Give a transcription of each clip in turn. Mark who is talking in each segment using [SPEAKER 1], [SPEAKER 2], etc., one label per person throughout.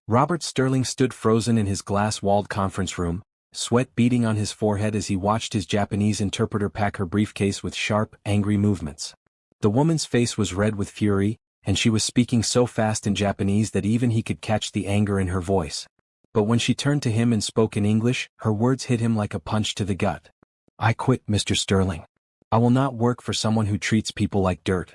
[SPEAKER 1] Robert Sterling stood frozen in his glass-walled conference room, sweat beading on his forehead as he watched his Japanese interpreter pack her briefcase with sharp, angry movements. The woman's face was red with fury, and she was speaking so fast in Japanese that even he could catch the anger in her voice. But when she turned to him and spoke in English, her words hit him like a punch to the gut. "I quit, Mr. Sterling. I will not work for someone who treats people like dirt.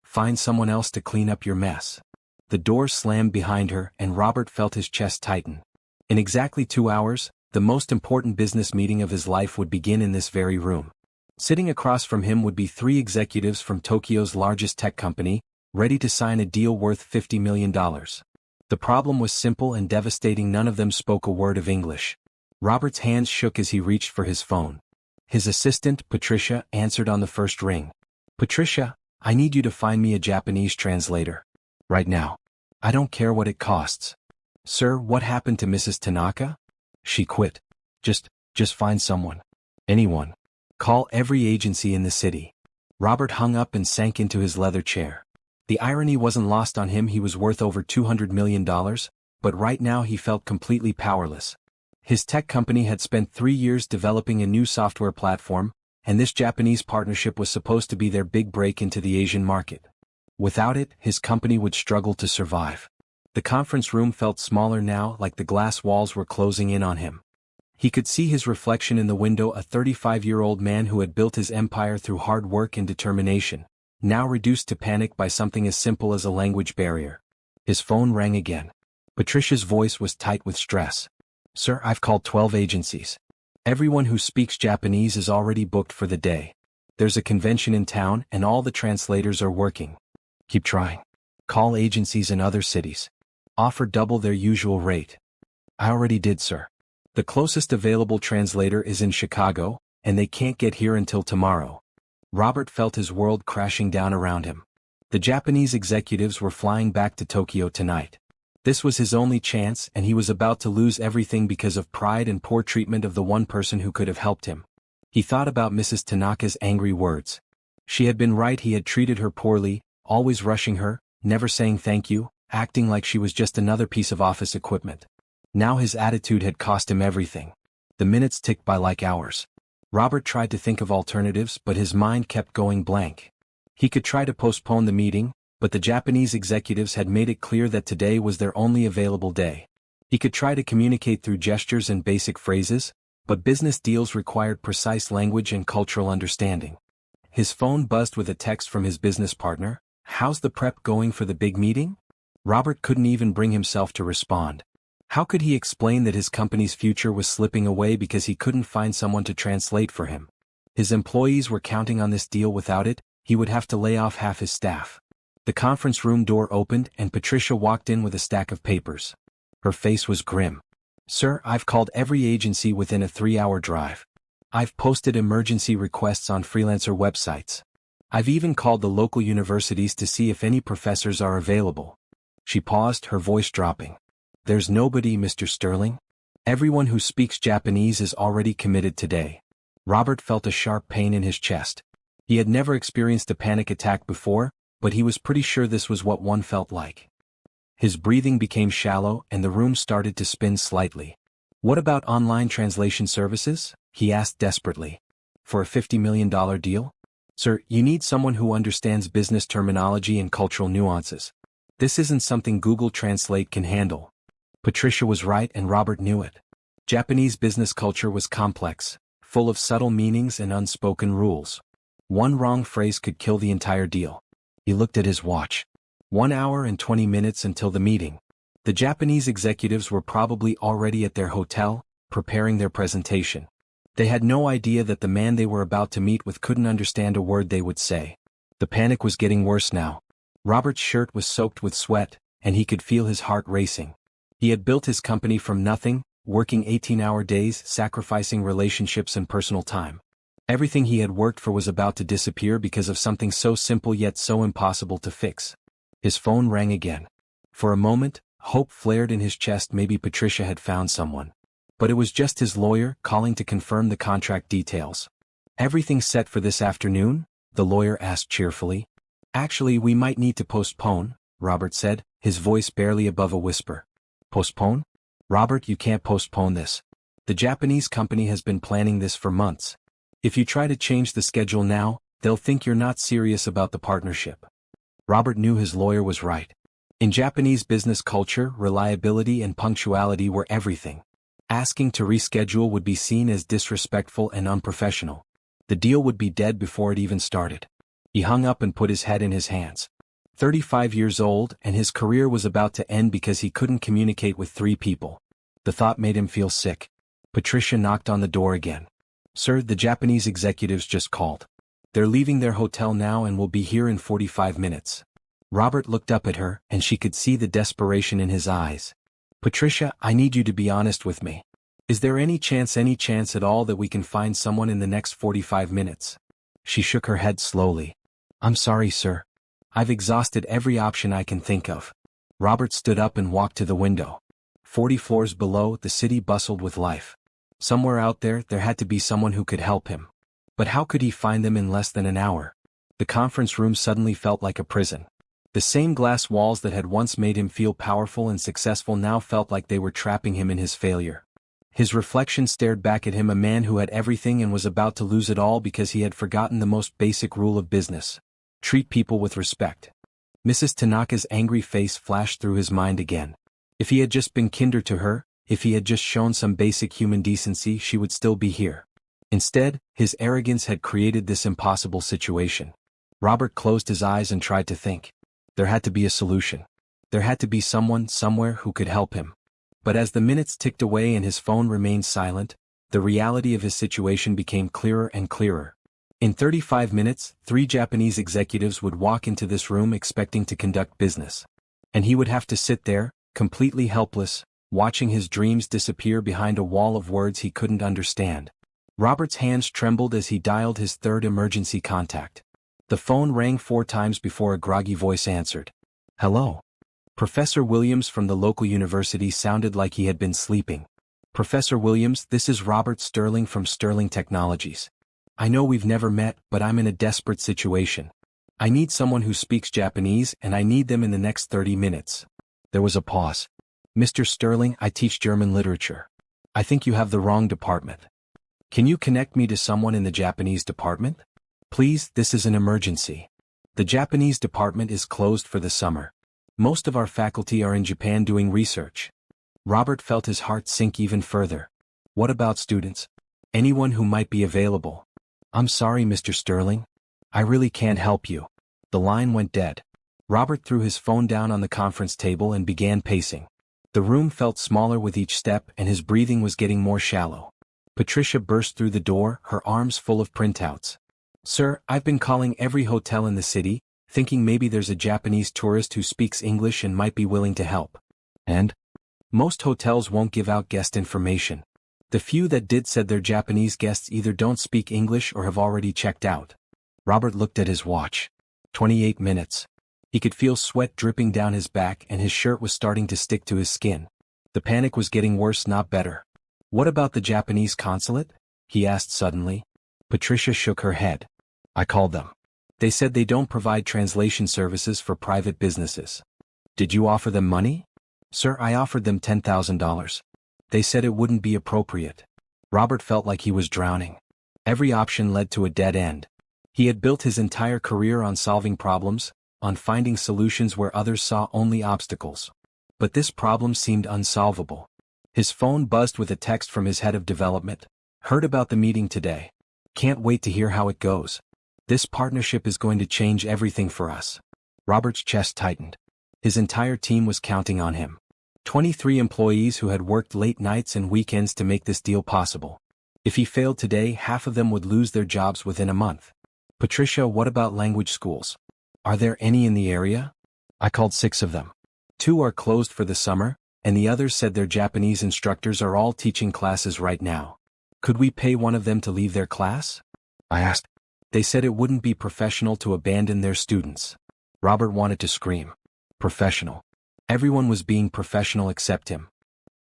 [SPEAKER 1] Find someone else to clean up your mess." The door slammed behind her, and Robert felt his chest tighten. In exactly 2 hours, the most important business meeting of his life would begin in this very room. Sitting across from him would be 3 executives from Tokyo's largest tech company, ready to sign a deal worth $50 million. The problem was simple and devastating. None of them spoke a word of English. Robert's hands shook as he reached for his phone. His assistant, Patricia, answered on the first ring. "Patricia, I need you to find me a Japanese translator. Right now. I don't care what it costs." "Sir, what happened to Mrs. Tanaka?" "She quit. Just find someone. Anyone. Call every agency in the city." Robert hung up and sank into his leather chair. The irony wasn't lost on him. He was worth over $200 million, but right now he felt completely powerless. His tech company had spent 3 years developing a new software platform, and this Japanese partnership was supposed to be their big break into the Asian market. Without it, his company would struggle to survive. The conference room felt smaller now, like the glass walls were closing in on him. He could see his reflection in the window, a 35-year-old man who had built his empire through hard work and determination, now reduced to panic by something as simple as a language barrier. His phone rang again. Patricia's voice was tight with stress. "Sir, I've called 12 agencies. Everyone who speaks Japanese is already booked for the day. There's a convention in town and all the translators are working. Keep trying. Call agencies in other cities. Offer double their usual rate." "I already did, sir. The closest available translator is in Chicago, and they can't get here until tomorrow." Robert felt his world crashing down around him. The Japanese executives were flying back to Tokyo tonight. This was his only chance, and he was about to lose everything because of pride and poor treatment of the one person who could have helped him. He thought about Mrs. Tanaka's angry words. She had been right. He had treated her poorly, always rushing her, never saying thank you, acting like she was just another piece of office equipment. Now his attitude had cost him everything. The minutes ticked by like hours. Robert tried to think of alternatives, but his mind kept going blank. He could try to postpone the meeting, but the Japanese executives had made it clear that today was their only available day. He could try to communicate through gestures and basic phrases, but business deals required precise language and cultural understanding. His phone buzzed with a text from his business partner. "How's the prep going for the big meeting?" Robert couldn't even bring himself to respond. How could he explain that his company's future was slipping away because he couldn't find someone to translate for him? His employees were counting on this deal. Without it, he would have to lay off half his staff. The conference room door opened and Patricia walked in with a stack of papers. Her face was grim. "Sir, I've called every agency within a 3-hour drive. I've posted emergency requests on freelancer websites. I've even called the local universities to see if any professors are available." She paused, her voice dropping. "There's nobody, Mr. Sterling. Everyone who speaks Japanese is already committed today." Robert felt a sharp pain in his chest. He had never experienced a panic attack before, but he was pretty sure this was what one felt like. His breathing became shallow and the room started to spin slightly. "What about online translation services?" he asked desperately. "For a $50 million deal? Sir, you need someone who understands business terminology and cultural nuances. This isn't something Google Translate can handle." Patricia was right and Robert knew it. Japanese business culture was complex, full of subtle meanings and unspoken rules. One wrong phrase could kill the entire deal. He looked at his watch. 1 hour and 20 minutes until the meeting. The Japanese executives were probably already at their hotel, preparing their presentation. They had no idea that the man they were about to meet with couldn't understand a word they would say. The panic was getting worse now. Robert's shirt was soaked with sweat, and he could feel his heart racing. He had built his company from nothing, working 18-hour days, sacrificing relationships and personal time. Everything he had worked for was about to disappear because of something so simple yet so impossible to fix. His phone rang again. For a moment, hope flared in his chest. Maybe Patricia had found someone. But it was just his lawyer calling to confirm the contract details. "Everything set for this afternoon?" the lawyer asked cheerfully. "Actually, we might need to postpone," Robert said, his voice barely above a whisper. Postpone? Robert, you can't postpone this. The Japanese company has been planning this for months. If you try to change the schedule now, they'll think you're not serious about the partnership. Robert knew his lawyer was right. In Japanese business culture, reliability and punctuality were everything. Asking to reschedule would be seen as disrespectful and unprofessional. The deal would be dead before it even started. He hung up and put his head in his hands. 35 years old, and his career was about to end because he couldn't communicate with 3 people. The thought made him feel sick. Patricia knocked on the door again. Sir, the Japanese executives just called. They're leaving their hotel now and will be here in 45 minutes. Robert looked up at her, and she could see the desperation in his eyes. Patricia, I need you to be honest with me. Is there any chance at all that we can find someone in the next 45 minutes? She shook her head slowly. I'm sorry, sir. I've exhausted every option I can think of. Robert stood up and walked to the window. 40 floors below, the city bustled with life. Somewhere out there had to be someone who could help him. But how could he find them in less than an hour? The conference room suddenly felt like a prison. The same glass walls that had once made him feel powerful and successful now felt like they were trapping him in his failure. His reflection stared back at him, a man who had everything and was about to lose it all because he had forgotten the most basic rule of business. Treat people with respect. Mrs. Tanaka's angry face flashed through his mind again. If he had just been kinder to her, if he had just shown some basic human decency, she would still be here. Instead, his arrogance had created this impossible situation. Robert closed his eyes and tried to think. There had to be a solution. There had to be someone, somewhere, who could help him. But as the minutes ticked away and his phone remained silent, the reality of his situation became clearer and clearer. In 35 minutes, 3 Japanese executives would walk into this room expecting to conduct business. And he would have to sit there, completely helpless, watching his dreams disappear behind a wall of words he couldn't understand. Robert's hands trembled as he dialed his 3rd emergency contact. The phone rang 4 times before a groggy voice answered. Hello. Professor Williams from the local university sounded like he had been sleeping. Professor Williams, this is Robert Sterling from Sterling Technologies. I know we've never met, but I'm in a desperate situation. I need someone who speaks Japanese, and I need them in the next 30 minutes. There was a pause. Mr. Sterling, I teach German literature. I think you have the wrong department. Can you connect me to someone in the Japanese department? Please, this is an emergency. The Japanese department is closed for the summer. Most of our faculty are in Japan doing research. Robert felt his heart sink even further. What about students? Anyone who might be available? I'm sorry, Mr. Sterling. I really can't help you. The line went dead. Robert threw his phone down on the conference table and began pacing. The room felt smaller with each step, and his breathing was getting more shallow. Patricia burst through the door, her arms full of printouts. Sir, I've been calling every hotel in the city, thinking maybe there's a Japanese tourist who speaks English and might be willing to help. And? Most hotels won't give out guest information. The few that did said their Japanese guests either don't speak English or have already checked out. Robert looked at his watch. 28 minutes. He could feel sweat dripping down his back and his shirt was starting to stick to his skin. The panic was getting worse, not better. What about the Japanese consulate? He asked suddenly. Patricia shook her head. I called them. They said they don't provide translation services for private businesses. Did you offer them money? Sir, I offered them $10,000. They said it wouldn't be appropriate. Robert felt like he was drowning. Every option led to a dead end. He had built his entire career on solving problems, on finding solutions where others saw only obstacles. But this problem seemed unsolvable. His phone buzzed with a text from his head of development. Heard about the meeting today. Can't wait to hear how it goes. This partnership is going to change everything for us. Robert's chest tightened. His entire team was counting on him. 23 employees who had worked late nights and weekends to make this deal possible. If he failed today, half of them would lose their jobs within a month. Patricia, what about language schools? Are there any in the area? I called 6 of them. 2 are closed for the summer, and the others said their Japanese instructors are all teaching classes right now. Could we pay one of them to leave their class? I asked. They said it wouldn't be professional to abandon their students. Robert wanted to scream. Professional. Everyone was being professional except him.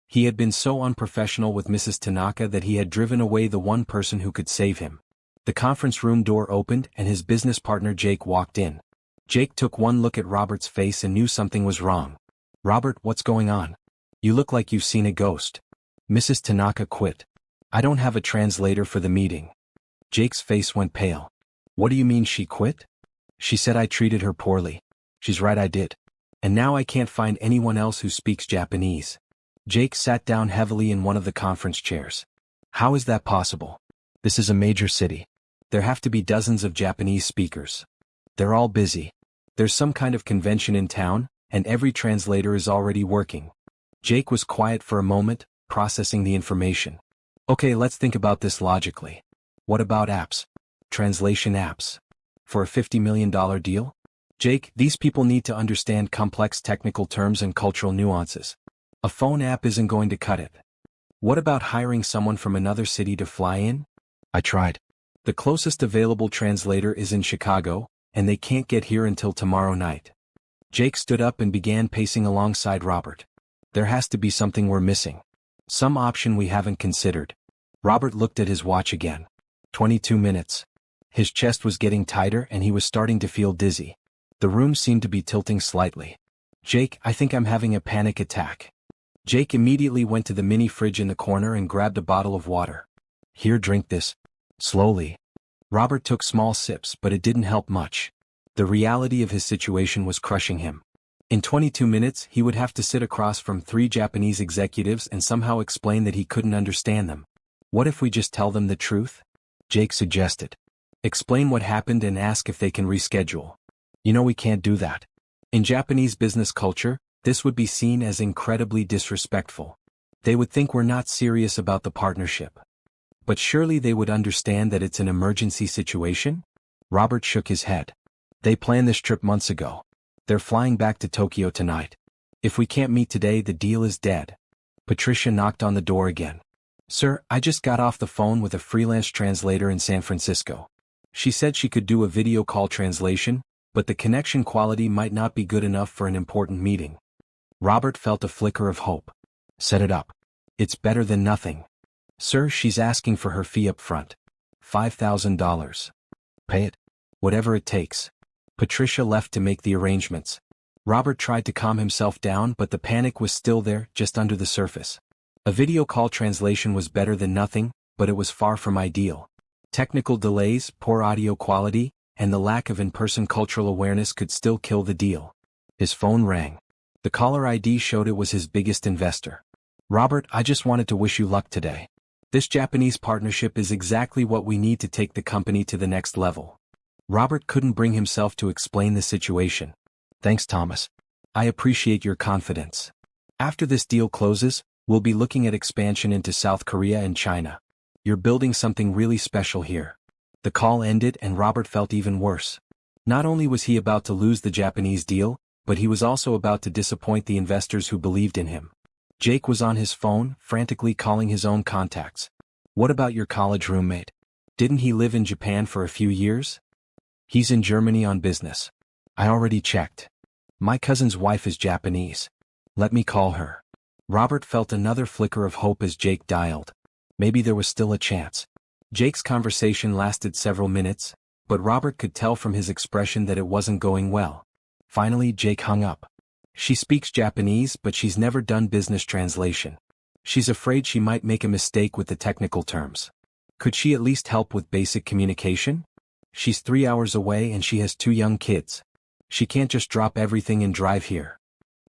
[SPEAKER 1] He had been so unprofessional with Mrs. Tanaka that he had driven away the one person who could save him. The conference room door opened and his business partner Jake walked in. Jake took one look at Robert's face and knew something was wrong. Robert, what's going on? You look like you've seen a ghost. Mrs. Tanaka quit. I don't have a translator for the meeting. Jake's face went pale. What do you mean she quit? She said I treated her poorly. She's right, I did. And now I can't find anyone else who speaks Japanese. Jake sat down heavily in one of the conference chairs. How is that possible? This is a major city. There have to be dozens of Japanese speakers. They're all busy. There's some kind of convention in town, and every translator is already working. Jake was quiet for a moment, processing the information. Okay, let's think about this logically. What about apps? Translation apps. For a $50 million deal? Jake, these people need to understand complex technical terms and cultural nuances. A phone app isn't going to cut it. What about hiring someone from another city to fly in? I tried. The closest available translator is in Chicago, and they can't get here until tomorrow night. Jake stood up and began pacing alongside Robert. There has to be something we're missing. Some option we haven't considered. Robert looked at his watch again. 22 minutes. His chest was getting tighter and he was starting to feel dizzy. The room seemed to be tilting slightly. Jake, I think I'm having a panic attack. Jake immediately went to the mini fridge in the corner and grabbed a bottle of water. Here, drink this. Slowly. Robert took small sips, but it didn't help much. The reality of his situation was crushing him. In 22 minutes, he would have to sit across from 3 Japanese executives and somehow explain that he couldn't understand them. What if we just tell them the truth? Jake suggested. Explain what happened and ask if they can reschedule. You know we can't do that. In Japanese business culture, this would be seen as incredibly disrespectful. They would think we're not serious about the partnership. But surely they would understand that it's an emergency situation? Robert shook his head. They planned this trip months ago. They're flying back to Tokyo tonight. If we can't meet today, the deal is dead. Patricia knocked on the door again. Sir, I just got off the phone with a freelance translator in San Francisco. She said she could do a video call translation, but the connection quality might not be good enough for an important meeting. Robert felt a flicker of hope. Set it up. It's better than nothing. Sir, she's asking for her fee up front. $5,000. Pay it. Whatever it takes. Patricia left to make the arrangements. Robert tried to calm himself down, but the panic was still there, just under the surface. A video call translation was better than nothing, but it was far from ideal. Technical delays, poor audio quality, and the lack of in-person cultural awareness could still kill the deal. His phone rang. The caller ID showed it was his biggest investor. Robert, I just wanted to wish you luck today. This Japanese partnership is exactly what we need to take the company to the next level. Robert couldn't bring himself to explain the situation. Thanks, Thomas. I appreciate your confidence. After this deal closes, we'll be looking at expansion into South Korea and China. You're building something really special here. The call ended and Robert felt even worse. Not only was he about to lose the Japanese deal, but he was also about to disappoint the investors who believed in him. Jake was on his phone, frantically calling his own contacts. What about your college roommate? Didn't he live in Japan for a few years? He's in Germany on business. I already checked. My cousin's wife is Japanese. Let me call her. Robert felt another flicker of hope as Jake dialed. Maybe there was still a chance. Jake's conversation lasted several minutes, but Robert could tell from his expression that it wasn't going well. Finally, Jake hung up. She speaks Japanese, but she's never done business translation. She's afraid she might make a mistake with the technical terms. Could she at least help with basic communication? She's 3 hours away and she has 2 young kids. She can't just drop everything and drive here.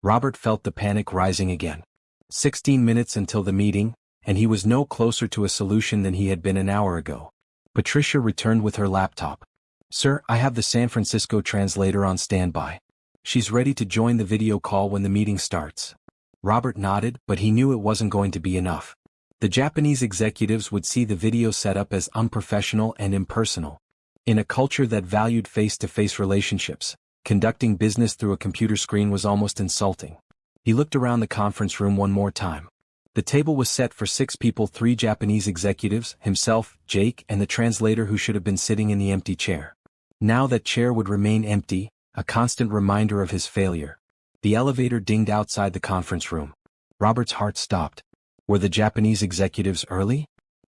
[SPEAKER 1] Robert felt the panic rising again. 16 minutes until the meeting, and he was no closer to a solution than he had been an hour ago. Patricia returned with her laptop. Sir, I have the San Francisco translator on standby. She's ready to join the video call when the meeting starts. Robert nodded, but he knew it wasn't going to be enough. The Japanese executives would see the video setup as unprofessional and impersonal. In a culture that valued face-to-face relationships, conducting business through a computer screen was almost insulting. He looked around the conference room one more time. The table was set for 6 people, 3 Japanese executives, himself, Jake, and the translator who should have been sitting in the empty chair. Now that chair would remain empty, a constant reminder of his failure. The elevator dinged outside the conference room. Robert's heart stopped. Were the Japanese executives early?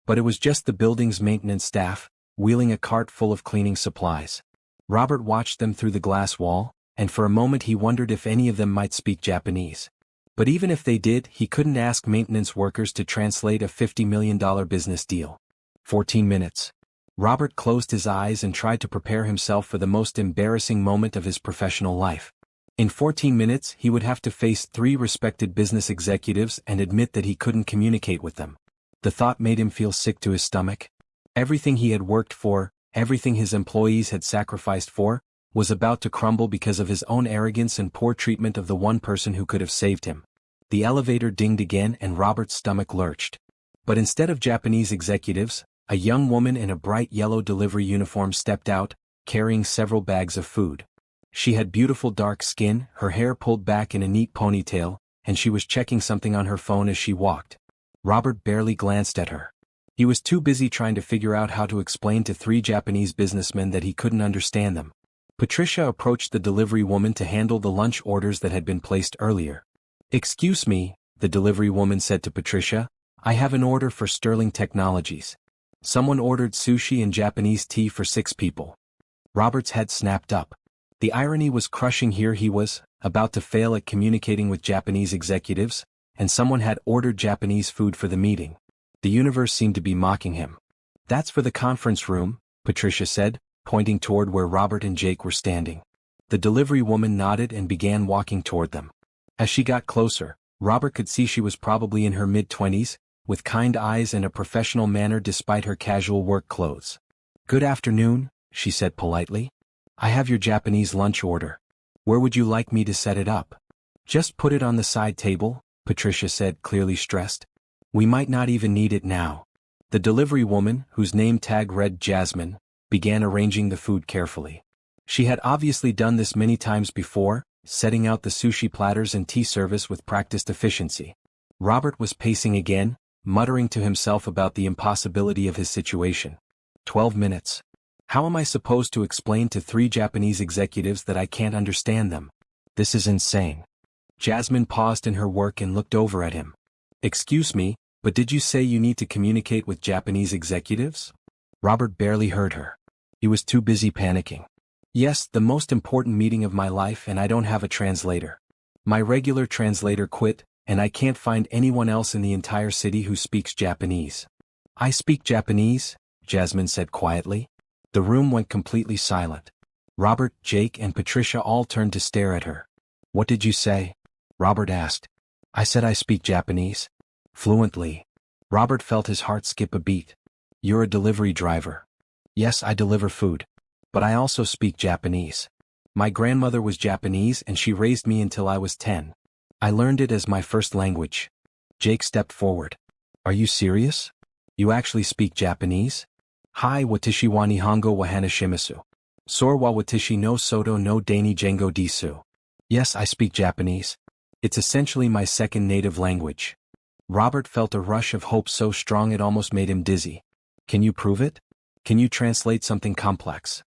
[SPEAKER 1] But it was just the building's maintenance staff, wheeling a cart full of cleaning supplies. Robert watched them through the glass wall, and for a moment he wondered if any of them might speak Japanese. But even if they did, he couldn't ask maintenance workers to translate a $50 million business deal. 14 minutes. Robert closed his eyes and tried to prepare himself for the most embarrassing moment of his professional life. In 14 minutes, he would have to face 3 respected business executives and admit that he couldn't communicate with them. The thought made him feel sick to his stomach. Everything he had worked for, everything his employees had sacrificed for, was about to crumble because of his own arrogance and poor treatment of the one person who could have saved him. The elevator dinged again and Robert's stomach lurched. But instead of Japanese executives, a young woman in a bright yellow delivery uniform stepped out, carrying several bags of food. She had beautiful dark skin, her hair pulled back in a neat ponytail, and she was checking something on her phone as she walked. Robert barely glanced at her. He was too busy trying to figure out how to explain to 3 Japanese businessmen that he couldn't understand them. Patricia approached the delivery woman to handle the lunch orders that had been placed earlier. "Excuse me," the delivery woman said to Patricia, "I have an order for Sterling Technologies. Someone ordered sushi and Japanese tea for 6 people." Robert's head snapped up. The irony was crushing. Here he was, about to fail at communicating with Japanese executives, and someone had ordered Japanese food for the meeting. The universe seemed to be mocking him. "That's for the conference room," Patricia said, pointing toward where Robert and Jake were standing. The delivery woman nodded and began walking toward them. As she got closer, Robert could see she was probably in her mid-20s, with kind eyes and a professional manner despite her casual work clothes. "Good afternoon," she said politely. "I have your Japanese lunch order. Where would you like me to set it up?" "Just put it on the side table," Patricia said, clearly stressed. "We might not even need it now." The delivery woman, whose name tag read Jasmine, began arranging the food carefully. She had obviously done this many times before, setting out the sushi platters and tea service with practiced efficiency. Robert was pacing again, muttering to himself about the impossibility of his situation. 12 minutes. How am I supposed to explain to 3 Japanese executives that I can't understand them? This is insane. Jasmine paused in her work and looked over at him. "Excuse me, but did you say you need to communicate with Japanese executives?" Robert barely heard her. He was too busy panicking. "Yes, the most important meeting of my life, and I don't have a translator. My regular translator quit, and I can't find anyone else in the entire city who speaks Japanese." "I speak Japanese," Jasmine said quietly. The room went completely silent. Robert, Jake, and Patricia all turned to stare at her. "What did you say?" Robert asked. "I said I speak Japanese." Fluently. Robert felt his heart skip a beat. "You're a delivery driver." "Yes, I deliver food. But I also speak Japanese. My grandmother was Japanese and she raised me until I was 10. I learned it as my first language." Jake stepped forward. "Are you serious? You actually speak Japanese?" "Hi, watashi wa nihongo wa hanashimasu. Sor wa watashi no soto no dani jengo disu." "Yes, I speak Japanese. It's essentially my second native language." Robert felt a rush of hope so strong it almost made him dizzy. "Can you prove it? Can you translate something complex?"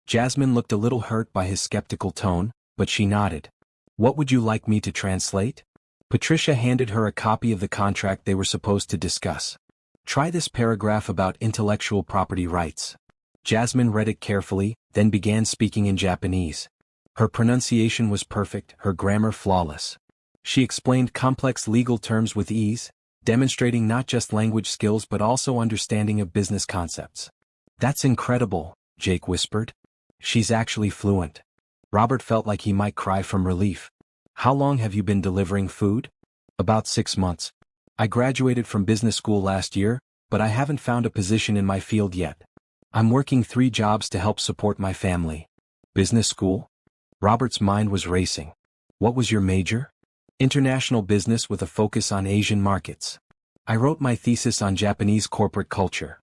[SPEAKER 1] Jasmine looked a little hurt by his skeptical tone, but she nodded. "What would you like me to translate?" Patricia handed her a copy of the contract they were supposed to discuss. "Try this paragraph about intellectual property rights." Jasmine read it carefully, then began speaking in Japanese. Her pronunciation was perfect, her grammar flawless. She explained complex legal terms with ease, demonstrating not just language skills but also understanding of business concepts. "That's incredible," Jake whispered. "She's actually fluent." Robert felt like he might cry from relief. "How long have you been delivering food?" "About 6 months. I graduated from business school last year, but I haven't found a position in my field yet. I'm working 3 jobs to help support my family." "Business school?" Robert's mind was racing. "What was your major?" "International business with a focus on Asian markets. I wrote my thesis on Japanese corporate culture."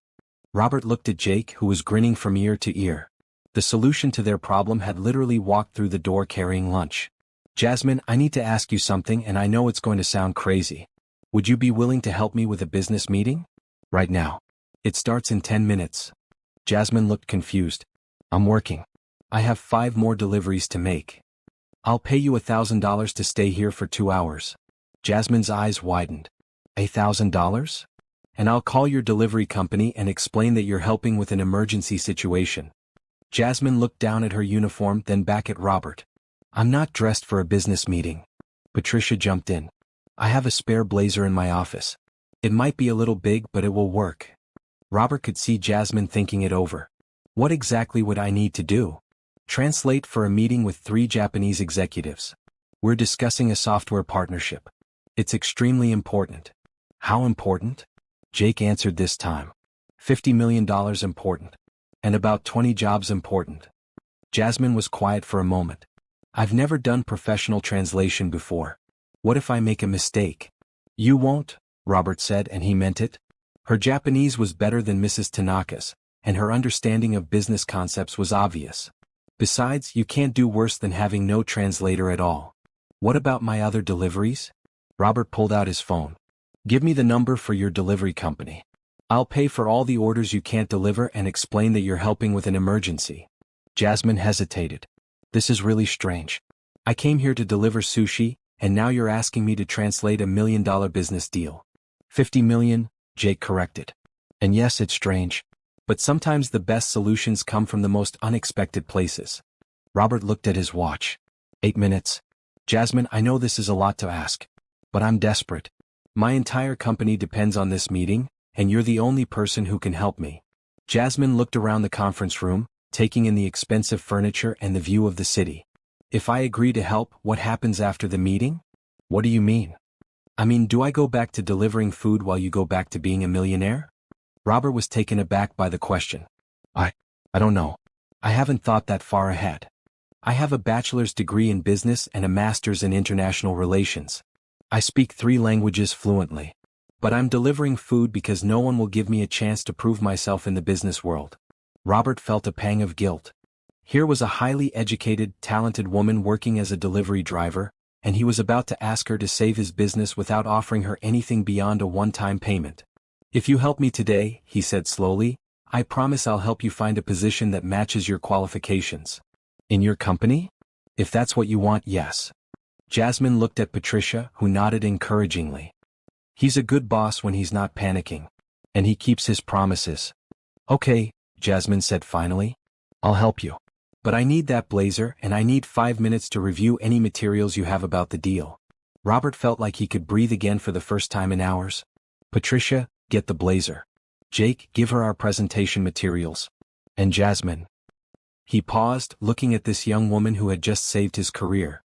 [SPEAKER 1] Robert looked at Jake, who was grinning from ear to ear. The solution to their problem had literally walked through the door carrying lunch. "Jasmine, I need to ask you something and I know it's going to sound crazy. Would you be willing to help me with a business meeting? Right now. It starts in 10 minutes. Jasmine looked confused. "I'm working. I have 5 more deliveries to make. I'll pay you $1,000 to stay here for 2 hours. Jasmine's eyes widened. $1,000? And I'll call your delivery company and explain that you're helping with an emergency situation. Jasmine looked down at her uniform then back at Robert. "I'm not dressed for a business meeting." Patricia jumped in. I have a spare blazer in my office. It might be a little big, but it will work. Robert could see Jasmine thinking it over. What exactly would I need to do? Translate for a meeting with 3 Japanese executives. We're discussing a software partnership. It's extremely important. How important? Jake answered this time. $50 million important. And about 20 jobs important. Jasmine was quiet for a moment. I've never done professional translation before. What if I make a mistake? You won't, Robert said, and he meant it. Her Japanese was better than Mrs. Tanaka's, and her understanding of business concepts was obvious. Besides, you can't do worse than having no translator at all. What about my other deliveries? Robert pulled out his phone. Give me the number for your delivery company. I'll pay for all the orders you can't deliver and explain that you're helping with an emergency. Jasmine hesitated. This is really strange. I came here to deliver sushi, and now you're asking me to translate $1 million business deal. 50 million, Jake corrected. And yes, it's strange. But sometimes the best solutions come from the most unexpected places. Robert looked at his watch. 8 minutes. Jasmine, I know this is a lot to ask. But I'm desperate. My entire company depends on this meeting, and you're the only person who can help me. Jasmine looked around the conference room, taking in the expensive furniture and the view of the city. If I agree to help, what happens after the meeting? What do you mean? I mean, do I go back to delivering food while you go back to being a millionaire? Robert was taken aback by the question. I don't know. I haven't thought that far ahead. I have a bachelor's degree in business and a master's in international relations. I speak 3 languages fluently. But I'm delivering food because no one will give me a chance to prove myself in the business world. Robert felt a pang of guilt. Here was a highly educated, talented woman working as a delivery driver, and he was about to ask her to save his business without offering her anything beyond a one-time payment. If you help me today, he said slowly, I promise I'll help you find a position that matches your qualifications. In your company? If that's what you want, yes. Jasmine looked at Patricia, who nodded encouragingly. He's a good boss when he's not panicking. And he keeps his promises. Okay, Jasmine said finally. I'll help you. But I need that blazer, and I need 5 minutes to review any materials you have about the deal. Robert felt like he could breathe again for the first time in hours. Patricia, get the blazer. Jake, give her our presentation materials. And Jasmine. He paused, looking at this young woman who had just saved his career.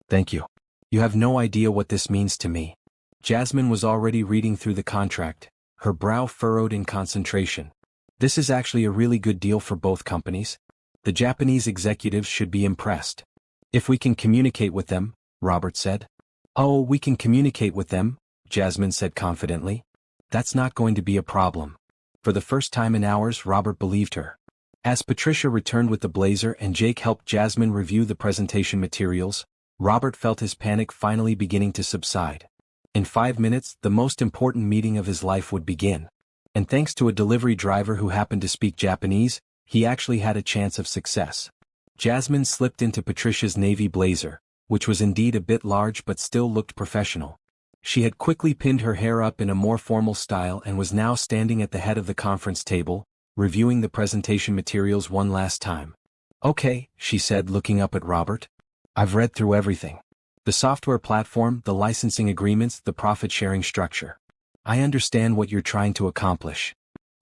[SPEAKER 1] Thank you. You have no idea what this means to me. Jasmine was already reading through the contract, her brow furrowed in concentration. This is actually a really good deal for both companies. The Japanese executives should be impressed. If we can communicate with them, Robert said. Oh, we can communicate with them, Jasmine said confidently. That's not going to be a problem. For the first time in hours, Robert believed her. As Patricia returned with the blazer and Jake helped Jasmine review the presentation materials, Robert felt his panic finally beginning to subside. In 5 minutes, the most important meeting of his life would begin. And thanks to a delivery driver who happened to speak Japanese, he actually had a chance of success. Jasmine slipped into Patricia's navy blazer, which was indeed a bit large but still looked professional. She had quickly pinned her hair up in a more formal style and was now standing at the head of the conference table, reviewing the presentation materials one last time. Okay, she said, looking up at Robert. I've read through everything. The software platform, the licensing agreements, the profit-sharing structure. I understand what you're trying to accomplish.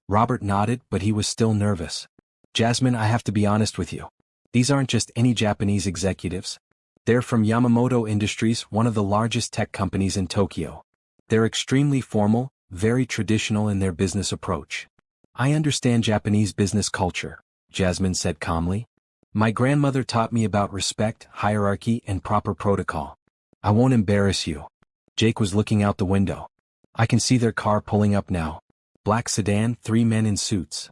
[SPEAKER 1] Robert nodded, but he was still nervous. Jasmine, I have to be honest with you. These aren't just any Japanese executives. They're from Yamamoto Industries, one of the largest tech companies in Tokyo. They're extremely formal, very traditional in their business approach. I understand Japanese business culture, Jasmine said calmly. My grandmother taught me about respect, hierarchy, and proper protocol. I won't embarrass you. Jake was looking out the window. I can see their car pulling up now. Black sedan, 3 men in suits.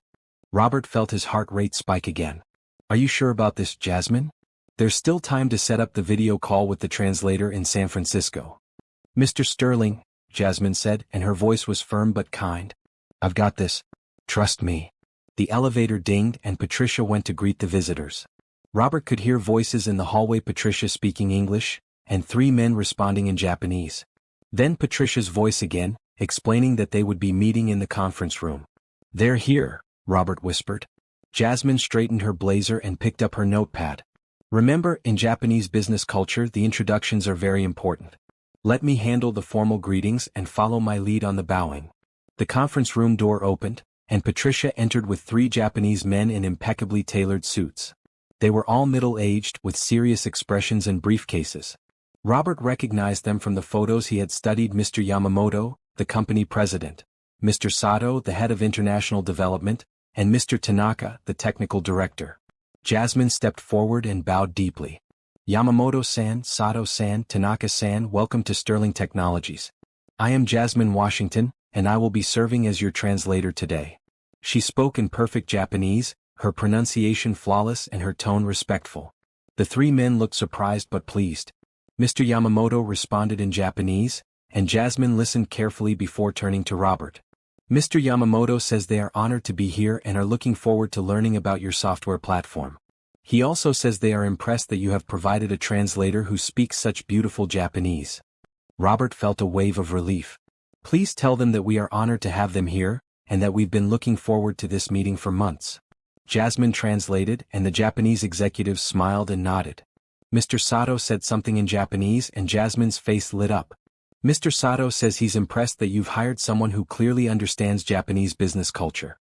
[SPEAKER 1] Robert felt his heart rate spike again. Are you sure about this, Jasmine? There's still time to set up the video call with the translator in San Francisco. Mr. Sterling, Jasmine said, and her voice was firm but kind. I've got this. Trust me. The elevator dinged and Patricia went to greet the visitors. Robert could hear voices in the hallway, Patricia speaking English, and 3 men responding in Japanese. Then Patricia's voice again, explaining that they would be meeting in the conference room. They're here, Robert whispered. Jasmine straightened her blazer and picked up her notepad. Remember, in Japanese business culture, the introductions are very important. Let me handle the formal greetings and follow my lead on the bowing. The conference room door opened, and Patricia entered with 3 Japanese men in impeccably tailored suits. They were all middle-aged, with serious expressions and briefcases. Robert recognized them from the photos he had studied: Mr. Yamamoto, the company president, Mr. Sato, the head of international development, and Mr. Tanaka, the technical director. Jasmine stepped forward and bowed deeply. Yamamoto-san, Sato-san, Tanaka-san, welcome to Sterling Technologies. I am Jasmine Washington, and I will be serving as your translator today. She spoke in perfect Japanese, her pronunciation flawless and her tone respectful. The 3 men looked surprised but pleased. Mr. Yamamoto responded in Japanese, and Jasmine listened carefully before turning to Robert. Mr. Yamamoto says they are honored to be here and are looking forward to learning about your software platform. He also says they are impressed that you have provided a translator who speaks such beautiful Japanese. Robert felt a wave of relief. Please tell them that we are honored to have them here, and that we've been looking forward to this meeting for months. Jasmine translated, and the Japanese executives smiled and nodded. Mr. Sato said something in Japanese and Jasmine's face lit up. Mr. Sato says he's impressed that you've hired someone who clearly understands Japanese business culture.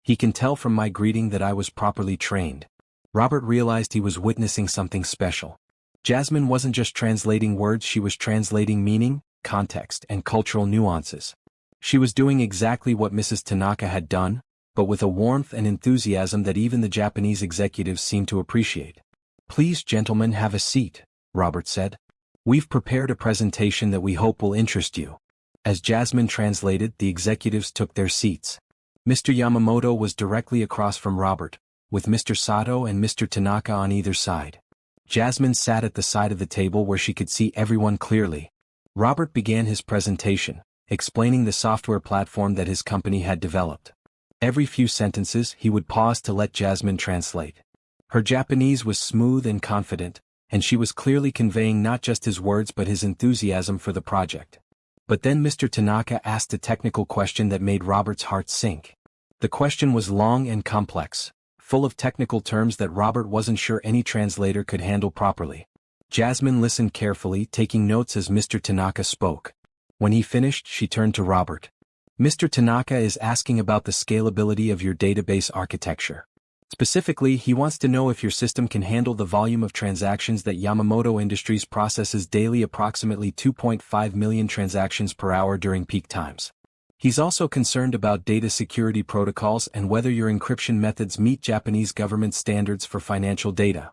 [SPEAKER 1] He can tell from my greeting that I was properly trained. Robert realized he was witnessing something special. Jasmine wasn't just translating words, she was translating meaning, context, and cultural nuances. She was doing exactly what Mrs. Tanaka had done, but with a warmth and enthusiasm that even the Japanese executives seemed to appreciate. Please, gentlemen, have a seat, Robert said. We've prepared a presentation that we hope will interest you. As Jasmine translated, the executives took their seats. Mr. Yamamoto was directly across from Robert, with Mr. Sato and Mr. Tanaka on either side. Jasmine sat at the side of the table where she could see everyone clearly. Robert began his presentation, explaining the software platform that his company had developed. Every few sentences, he would pause to let Jasmine translate. Her Japanese was smooth and confident, and she was clearly conveying not just his words but his enthusiasm for the project. But then Mr. Tanaka asked a technical question that made Robert's heart sink. The question was long and complex, full of technical terms that Robert wasn't sure any translator could handle properly. Jasmine listened carefully, taking notes as Mr. Tanaka spoke. When he finished, she turned to Robert. Mr. Tanaka is asking about the scalability of your database architecture. Specifically, he wants to know if your system can handle the volume of transactions that Yamamoto Industries processes daily, approximately 2.5 million transactions per hour during peak times. He's also concerned about data security protocols and whether your encryption methods meet Japanese government standards for financial data.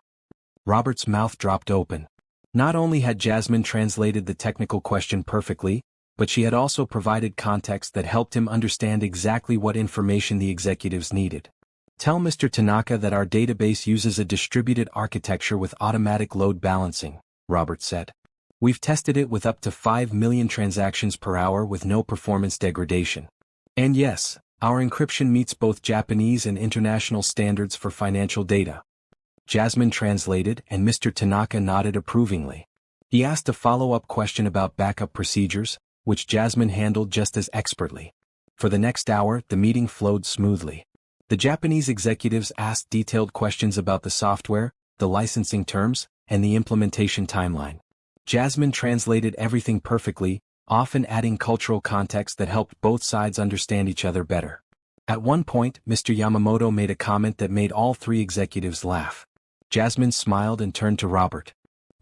[SPEAKER 1] Robert's mouth dropped open. Not only had Jasmine translated the technical question perfectly, but she had also provided context that helped him understand exactly what information the executives needed. Tell Mr. Tanaka that our database uses a distributed architecture with automatic load balancing, Robert said. We've tested it with up to 5 million transactions per hour with no performance degradation. And yes, our encryption meets both Japanese and international standards for financial data. Jasmine translated, and Mr. Tanaka nodded approvingly. He asked a follow-up question about backup procedures, which Jasmine handled just as expertly. For the next hour, the meeting flowed smoothly. The Japanese executives asked detailed questions about the software, the licensing terms, and the implementation timeline. Jasmine translated everything perfectly, often adding cultural context that helped both sides understand each other better. At one point, Mr. Yamamoto made a comment that made all 3 executives laugh. Jasmine smiled and turned to Robert.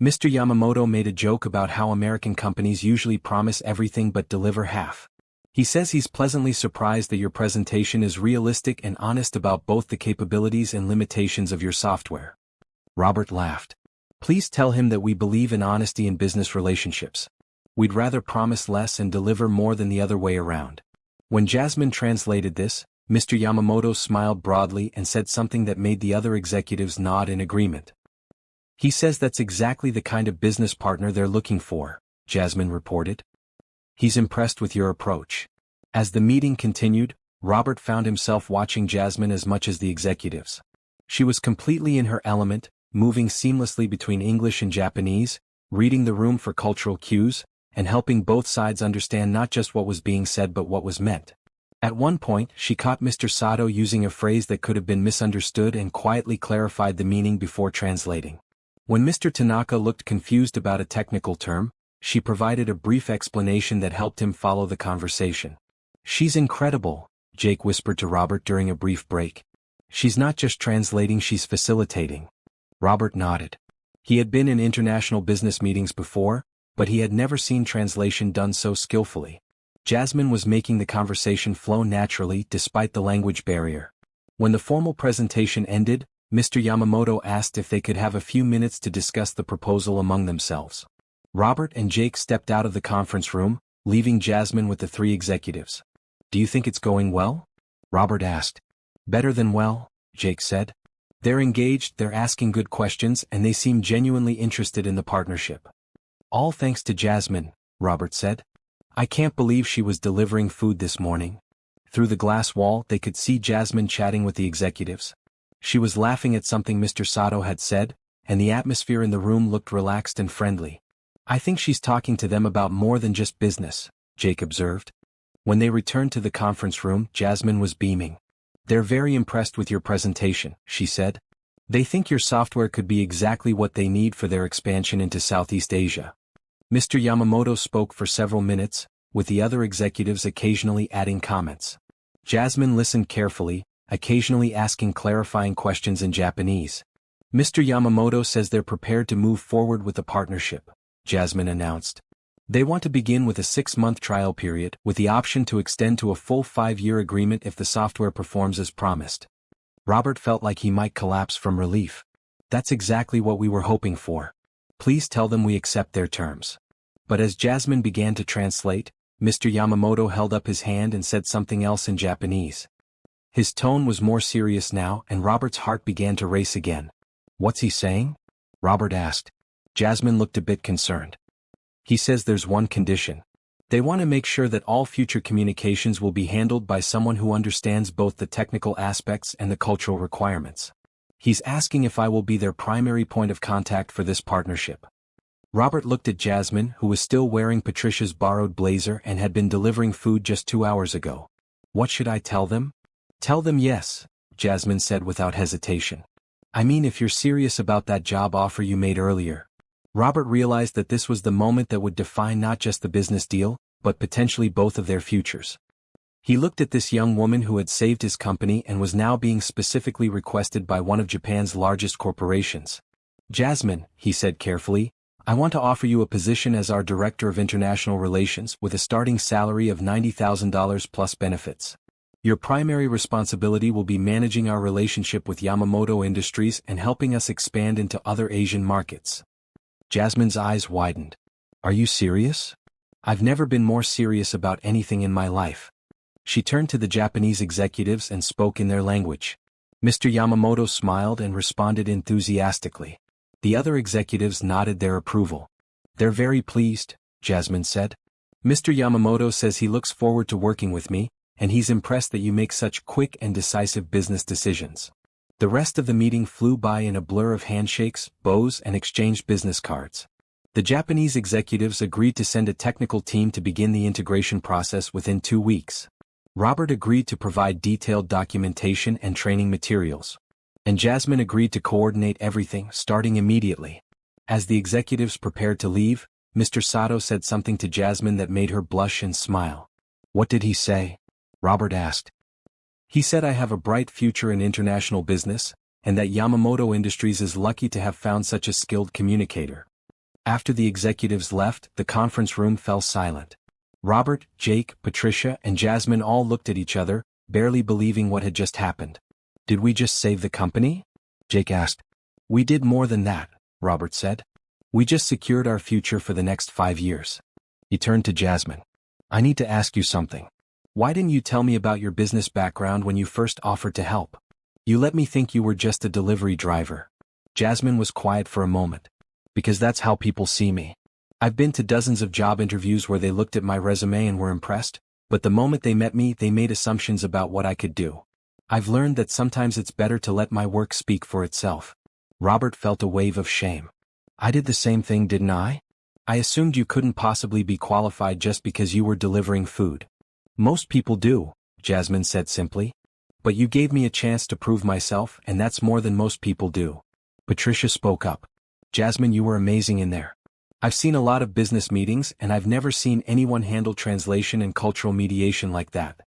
[SPEAKER 1] Mr. Yamamoto made a joke about how American companies usually promise everything but deliver half. He says he's pleasantly surprised that your presentation is realistic and honest about both the capabilities and limitations of your software. Robert laughed. Please tell him that we believe in honesty in business relationships. We'd rather promise less and deliver more than the other way around. When Jasmine translated this, Mr. Yamamoto smiled broadly and said something that made the other executives nod in agreement. He says that's exactly the kind of business partner they're looking for, Jasmine reported. He's impressed with your approach. As the meeting continued, Robert found himself watching Jasmine as much as the executives. She was completely in her element, moving seamlessly between English and Japanese, reading the room for cultural cues, and helping both sides understand not just what was being said but what was meant. At one point, she caught Mr. Sato using a phrase that could have been misunderstood and quietly clarified the meaning before translating. When Mr. Tanaka looked confused about a technical term, She provided a brief explanation that helped him follow the conversation. "She's incredible," Jake whispered to Robert during a brief break. "She's not just translating, she's facilitating." Robert nodded. He had been in international business meetings before, but he had never seen translation done so skillfully. Jasmine was making the conversation flow naturally despite the language barrier. When the formal presentation ended, Mr. Yamamoto asked if they could have a few minutes to discuss the proposal among themselves. Robert and Jake stepped out of the conference room, leaving Jasmine with the three executives. "Do you think it's going well?" Robert asked. "Better than well," Jake said. "They're engaged, they're asking good questions, and they seem genuinely interested in the partnership." "All thanks to Jasmine," Robert said. "I can't believe she was delivering food this morning." Through the glass wall they could see Jasmine chatting with the executives. She was laughing at something Mr. Sato had said, and the atmosphere in the room looked relaxed and friendly. "I think she's talking to them about more than just business," Jake observed. When they returned to the conference room, Jasmine was beaming. "They're very impressed with your presentation," she said. "They think your software could be exactly what they need for their expansion into Southeast Asia." Mr. Yamamoto spoke for several minutes, with the other executives occasionally adding comments. Jasmine listened carefully, occasionally asking clarifying questions in Japanese. "Mr. Yamamoto says they're prepared to move forward with the partnership," Jasmine announced. "They want to begin with a 6-month trial period, with the option to extend to a full 5-year agreement if the software performs as promised." Robert felt like he might collapse from relief. "That's exactly what we were hoping for. Please tell them we accept their terms." But as Jasmine began to translate, Mr. Yamamoto held up his hand and said something else in Japanese. His tone was more serious now, and Robert's heart began to race again. "What's he saying?" Robert asked. Jasmine looked a bit concerned. "He says there's one condition. They want to make sure that all future communications will be handled by someone who understands both the technical aspects and the cultural requirements. He's asking if I will be their primary point of contact for this partnership." Robert looked at Jasmine, who was still wearing Patricia's borrowed blazer and had been delivering food just 2 hours ago. "What should I tell them?" "Tell them yes," Jasmine said without hesitation. "I mean, if you're serious about that job offer you made earlier." Robert realized that this was the moment that would define not just the business deal, but potentially both of their futures. He looked at this young woman who had saved his company and was now being specifically requested by one of Japan's largest corporations. "Jasmine," he said carefully, "I want to offer you a position as our Director of International Relations with a starting salary of $90,000 plus benefits. Your primary responsibility will be managing our relationship with Yamamoto Industries and helping us expand into other Asian markets." Jasmine's eyes widened. "Are you serious?" "I've never been more serious about anything in my life." She turned to the Japanese executives and spoke in their language. Mr. Yamamoto smiled and responded enthusiastically. The other executives nodded their approval. "They're very pleased," Jasmine said. "Mr. Yamamoto says he looks forward to working with me, and he's impressed that you make such quick and decisive business decisions." The rest of the meeting flew by in a blur of handshakes, bows, and exchanged business cards. The Japanese executives agreed to send a technical team to begin the integration process within 2 weeks. Robert agreed to provide detailed documentation and training materials. And Jasmine agreed to coordinate everything, starting immediately. As the executives prepared to leave, Mr. Sato said something to Jasmine that made her blush and smile. "What did he say?" Robert asked. "He said I have a bright future in international business, and that Yamamoto Industries is lucky to have found such a skilled communicator." After the executives left, the conference room fell silent. Robert, Jake, Patricia, and Jasmine all looked at each other, barely believing what had just happened. "Did we just save the company?" Jake asked. "We did more than that," Robert said. "We just secured our future for the next 5 years." He turned to Jasmine. "I need to ask you something. Why didn't you tell me about your business background when you first offered to help? You let me think you were just a delivery driver." Jasmine was quiet for a moment. "Because that's how people see me. I've been to dozens of job interviews where they looked at my resume and were impressed, but the moment they met me they made assumptions about what I could do. I've learned that sometimes it's better to let my work speak for itself." Robert felt a wave of shame. "I did the same thing, didn't I? I assumed you couldn't possibly be qualified just because you were delivering food." "Most people do," Jasmine said simply. "But you gave me a chance to prove myself, and that's more than most people do." Patricia spoke up. "Jasmine, you were amazing in there. I've seen a lot of business meetings and I've never seen anyone handle translation and cultural mediation like that.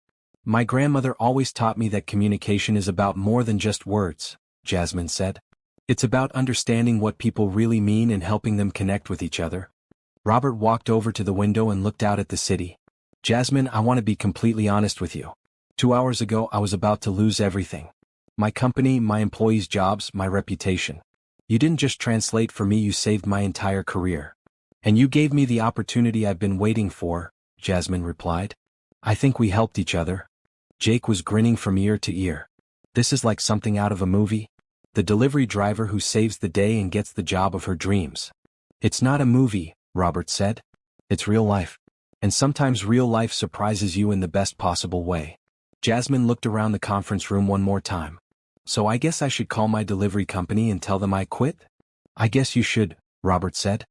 [SPEAKER 1] My grandmother always taught me that communication is about more than just words, Jasmine said. It's about understanding what people really mean and helping them connect with each other. Robert walked over to the window and looked out at the city. Jasmine, I want to be completely honest with you. 2 hours ago I was about to lose everything. My company, my employees' jobs, my reputation. You didn't just translate for me, you saved my entire career. And you gave me the opportunity I've been waiting for, Jasmine replied. I think we helped each other. Jake was grinning from ear to ear. This is like something out of a movie. The delivery driver who saves the day and gets the job of her dreams. It's not a movie, Robert said. It's real life. And sometimes real life surprises you in the best possible way. Jasmine looked around the conference room one more time. So I guess I should call my delivery company and tell them I quit? I guess you should, Robert said.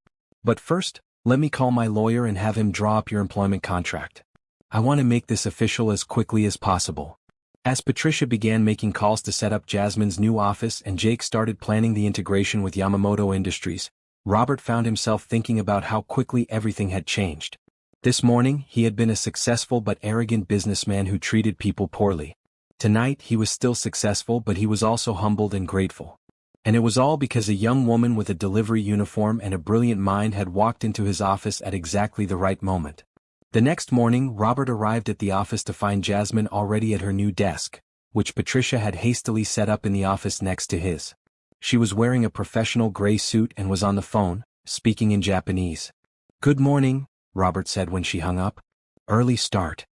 [SPEAKER 1] But first, let me call my lawyer and have him draw up your employment contract. I want to make this official as quickly as possible. As Patricia began making calls to set up Jasmine's new office and Jake started planning the integration with Yamamoto Industries, Robert found himself thinking about how quickly everything had changed. This morning, he had been a successful but arrogant businessman who treated people poorly. Tonight, he was still successful, but he was also humbled and grateful. And it was all because a young woman with a delivery uniform and a brilliant mind had walked into his office at exactly the right moment. The next morning, Robert arrived at the office to find Jasmine already at her new desk, which Patricia had hastily set up in the office next to his. She was wearing a professional gray suit and was on the phone, speaking in Japanese. Good morning, Robert said when she hung up. Early start.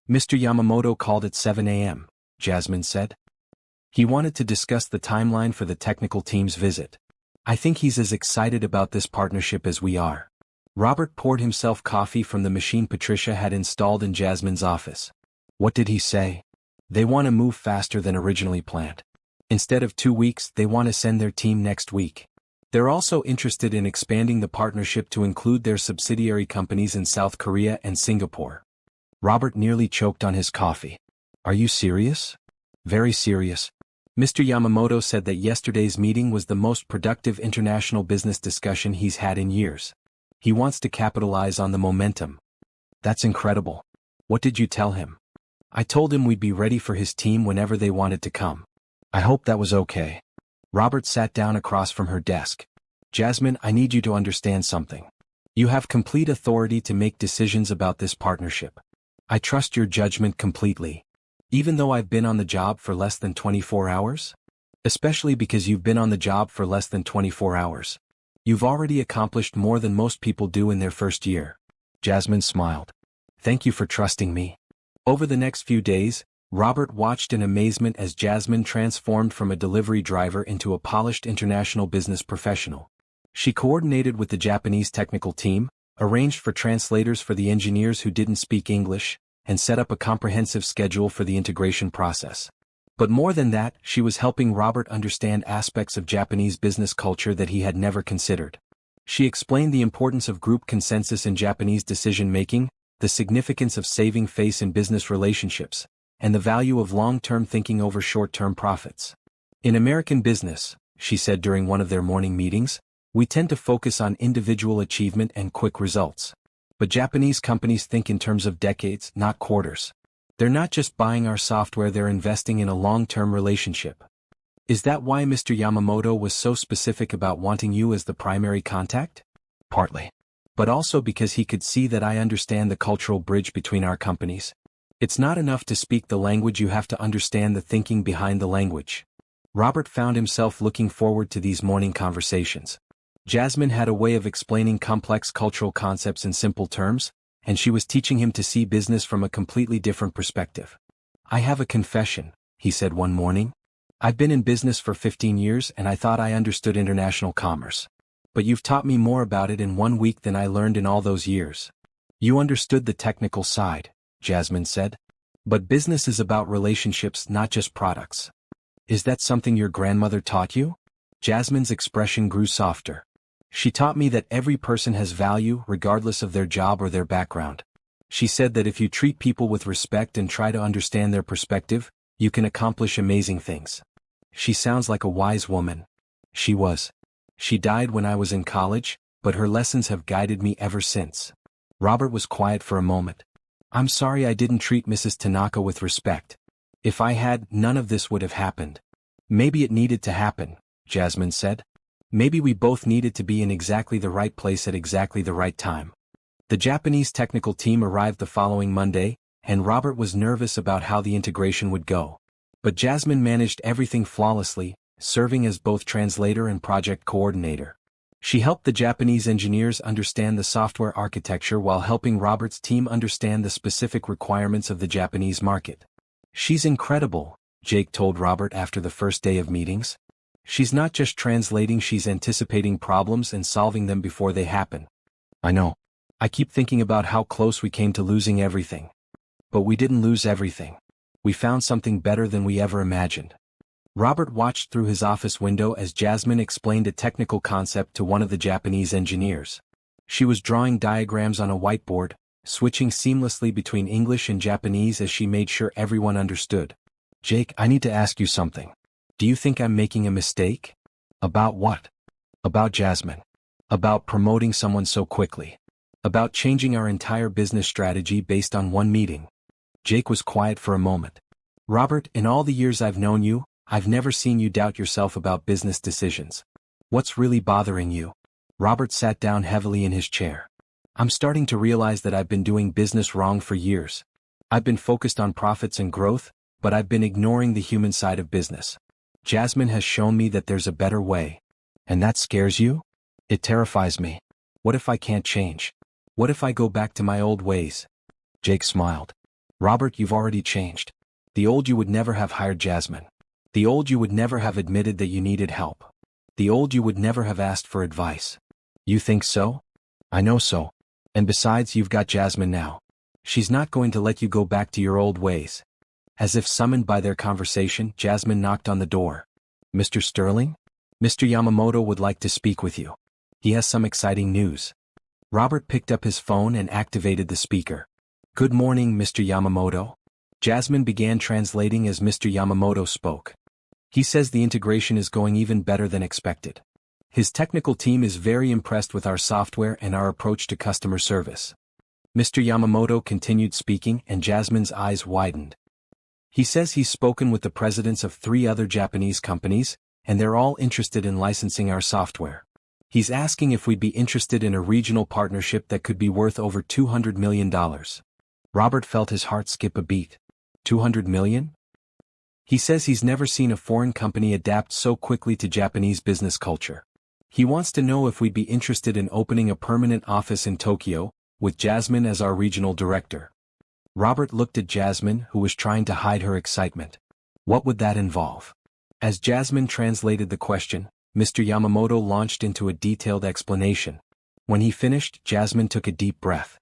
[SPEAKER 1] Mr. Yamamoto called at 7 a.m., Jasmine said. He wanted to discuss the timeline for the technical team's visit. I think he's as excited about this partnership as we are. Robert poured himself coffee from the machine Patricia had installed in Jasmine's office. What did he say? They want to move faster than originally planned. Instead of 2 weeks, they want to send their team next week. They're also interested in expanding the partnership to include their subsidiary companies in South Korea and Singapore. Robert nearly choked on his coffee. Are you serious? Very serious. Mr. Yamamoto said that yesterday's meeting was the most productive international business discussion he's had in years. He wants to capitalize on the momentum. That's incredible. What did you tell him? I told him we'd be ready for his team whenever they wanted to come. I hope that was okay. Robert sat down across from her desk. Jasmine, I need you to understand something. You have complete authority to make decisions about this partnership. I trust your judgment completely. Even though I've been on the job for less than 24 hours? Especially because you've been on the job for less than 24 hours. You've already accomplished more than most people do in their first year. Jasmine smiled. Thank you for trusting me. Over the next few days, Robert watched in amazement as Jasmine transformed from a delivery driver into a polished international business professional. She coordinated with the Japanese technical team, arranged for translators for the engineers who didn't speak English, and set up a comprehensive schedule for the integration process. But more than that, she was helping Robert understand aspects of Japanese business culture that he had never considered. She explained the importance of group consensus in Japanese decision-making, the significance of saving face in business relationships, and the value of long-term thinking over short-term profits. In American business, she said during one of their morning meetings, we tend to focus on individual achievement and quick results. But Japanese companies think in terms of decades, not quarters. They're not just buying our software, they're investing in a long-term relationship. Is that why Mr. Yamamoto was so specific about wanting you as the primary contact? Partly. But also because he could see that I understand the cultural bridge between our companies. It's not enough to speak the language, you have to understand the thinking behind the language. Robert found himself looking forward to these morning conversations. Jasmine had a way of explaining complex cultural concepts in simple terms, and she was teaching him to see business from a completely different perspective. I have a confession, he said one morning. I've been in business for 15 years and I thought I understood international commerce. But you've taught me more about it in 1 week than I learned in all those years. You understood the technical side, Jasmine said. But business is about relationships, not just products. Is that something your grandmother taught you? Jasmine's expression grew softer. She taught me that every person has value regardless of their job or their background. She said that if you treat people with respect and try to understand their perspective, you can accomplish amazing things. She sounds like a wise woman. She was. She died when I was in college, but her lessons have guided me ever since. Robert was quiet for a moment. I'm sorry I didn't treat Mrs. Tanaka with respect. If I had, none of this would have happened. Maybe it needed to happen, Jasmine said. Maybe we both needed to be in exactly the right place at exactly the right time. The Japanese technical team arrived the following Monday, and Robert was nervous about how the integration would go. But Jasmine managed everything flawlessly, serving as both translator and project coordinator. She helped the Japanese engineers understand the software architecture while helping Robert's team understand the specific requirements of the Japanese market. She's incredible, Jake told Robert after the first day of meetings. She's not just translating, she's anticipating problems and solving them before they happen. I know. I keep thinking about how close we came to losing everything. But we didn't lose everything. We found something better than we ever imagined. Robert watched through his office window as Jasmine explained a technical concept to one of the Japanese engineers. She was drawing diagrams on a whiteboard, switching seamlessly between English and Japanese as she made sure everyone understood. Jake, I need to ask you something. Do you think I'm making a mistake? About what? About Jasmine. About promoting someone so quickly. About changing our entire business strategy based on one meeting. Jake was quiet for a moment. Robert, in all the years I've known you, I've never seen you doubt yourself about business decisions. What's really bothering you? Robert sat down heavily in his chair. I'm starting to realize that I've been doing business wrong for years. I've been focused on profits and growth, but I've been ignoring the human side of business. Jasmine has shown me that there's a better way. And that scares you? It terrifies me. What if I can't change? What if I go back to my old ways? Jake smiled. Robert, you've already changed. The old you would never have hired Jasmine. The old you would never have admitted that you needed help. The old you would never have asked for advice. You think so? I know so. And besides, you've got Jasmine now. She's not going to let you go back to your old ways. As if summoned by their conversation, Jasmine knocked on the door. Mr. Sterling? Mr. Yamamoto would like to speak with you. He has some exciting news. Robert picked up his phone and activated the speaker. Good morning, Mr. Yamamoto. Jasmine began translating as Mr. Yamamoto spoke. He says the integration is going even better than expected. His technical team is very impressed with our software and our approach to customer service. Mr. Yamamoto continued speaking and Jasmine's eyes widened. He says he's spoken with the presidents of 3 other Japanese companies, and they're all interested in licensing our software. He's asking if we'd be interested in a regional partnership that could be worth over $200 million. Robert felt his heart skip a beat. 200 million? He says he's never seen a foreign company adapt so quickly to Japanese business culture. He wants to know if we'd be interested in opening a permanent office in Tokyo, with Jasmine as our regional director. Robert looked at Jasmine, who was trying to hide her excitement. What would that involve? As Jasmine translated the question, Mr. Yamamoto launched into a detailed explanation. When he finished, Jasmine took a deep breath.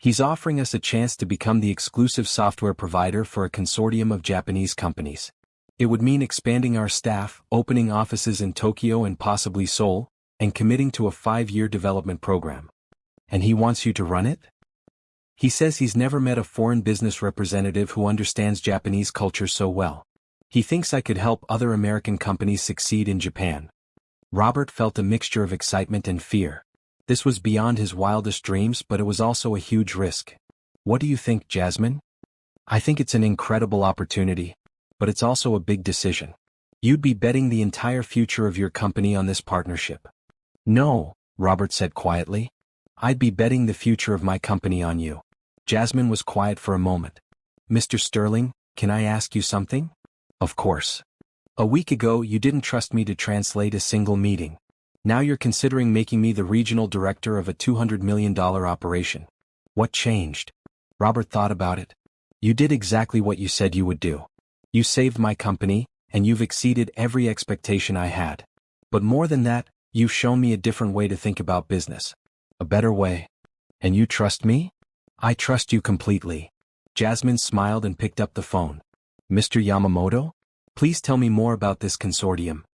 [SPEAKER 1] He's offering us a chance to become the exclusive software provider for a consortium of Japanese companies. It would mean expanding our staff, opening offices in Tokyo and possibly Seoul, and committing to a 5-year development program. And he wants you to run it? He says he's never met a foreign business representative who understands Japanese culture so well. He thinks I could help other American companies succeed in Japan. Robert felt a mixture of excitement and fear. This was beyond his wildest dreams, but it was also a huge risk. What do you think, Jasmine? I think it's an incredible opportunity, but it's also a big decision. You'd be betting the entire future of your company on this partnership. No, Robert said quietly. I'd be betting the future of my company on you. Jasmine was quiet for a moment. Mr. Sterling, can I ask you something? Of course. A week ago you didn't trust me to translate a single meeting. Now you're considering making me the regional director of a $200 million operation. What changed? Robert thought about it. You did exactly what you said you would do. You saved my company, and you've exceeded every expectation I had. But more than that, you've shown me a different way to think about business. A better way. And you trust me? I trust you completely. Jasmine smiled and picked up the phone. Mr. Yamamoto? Please tell me more about this consortium.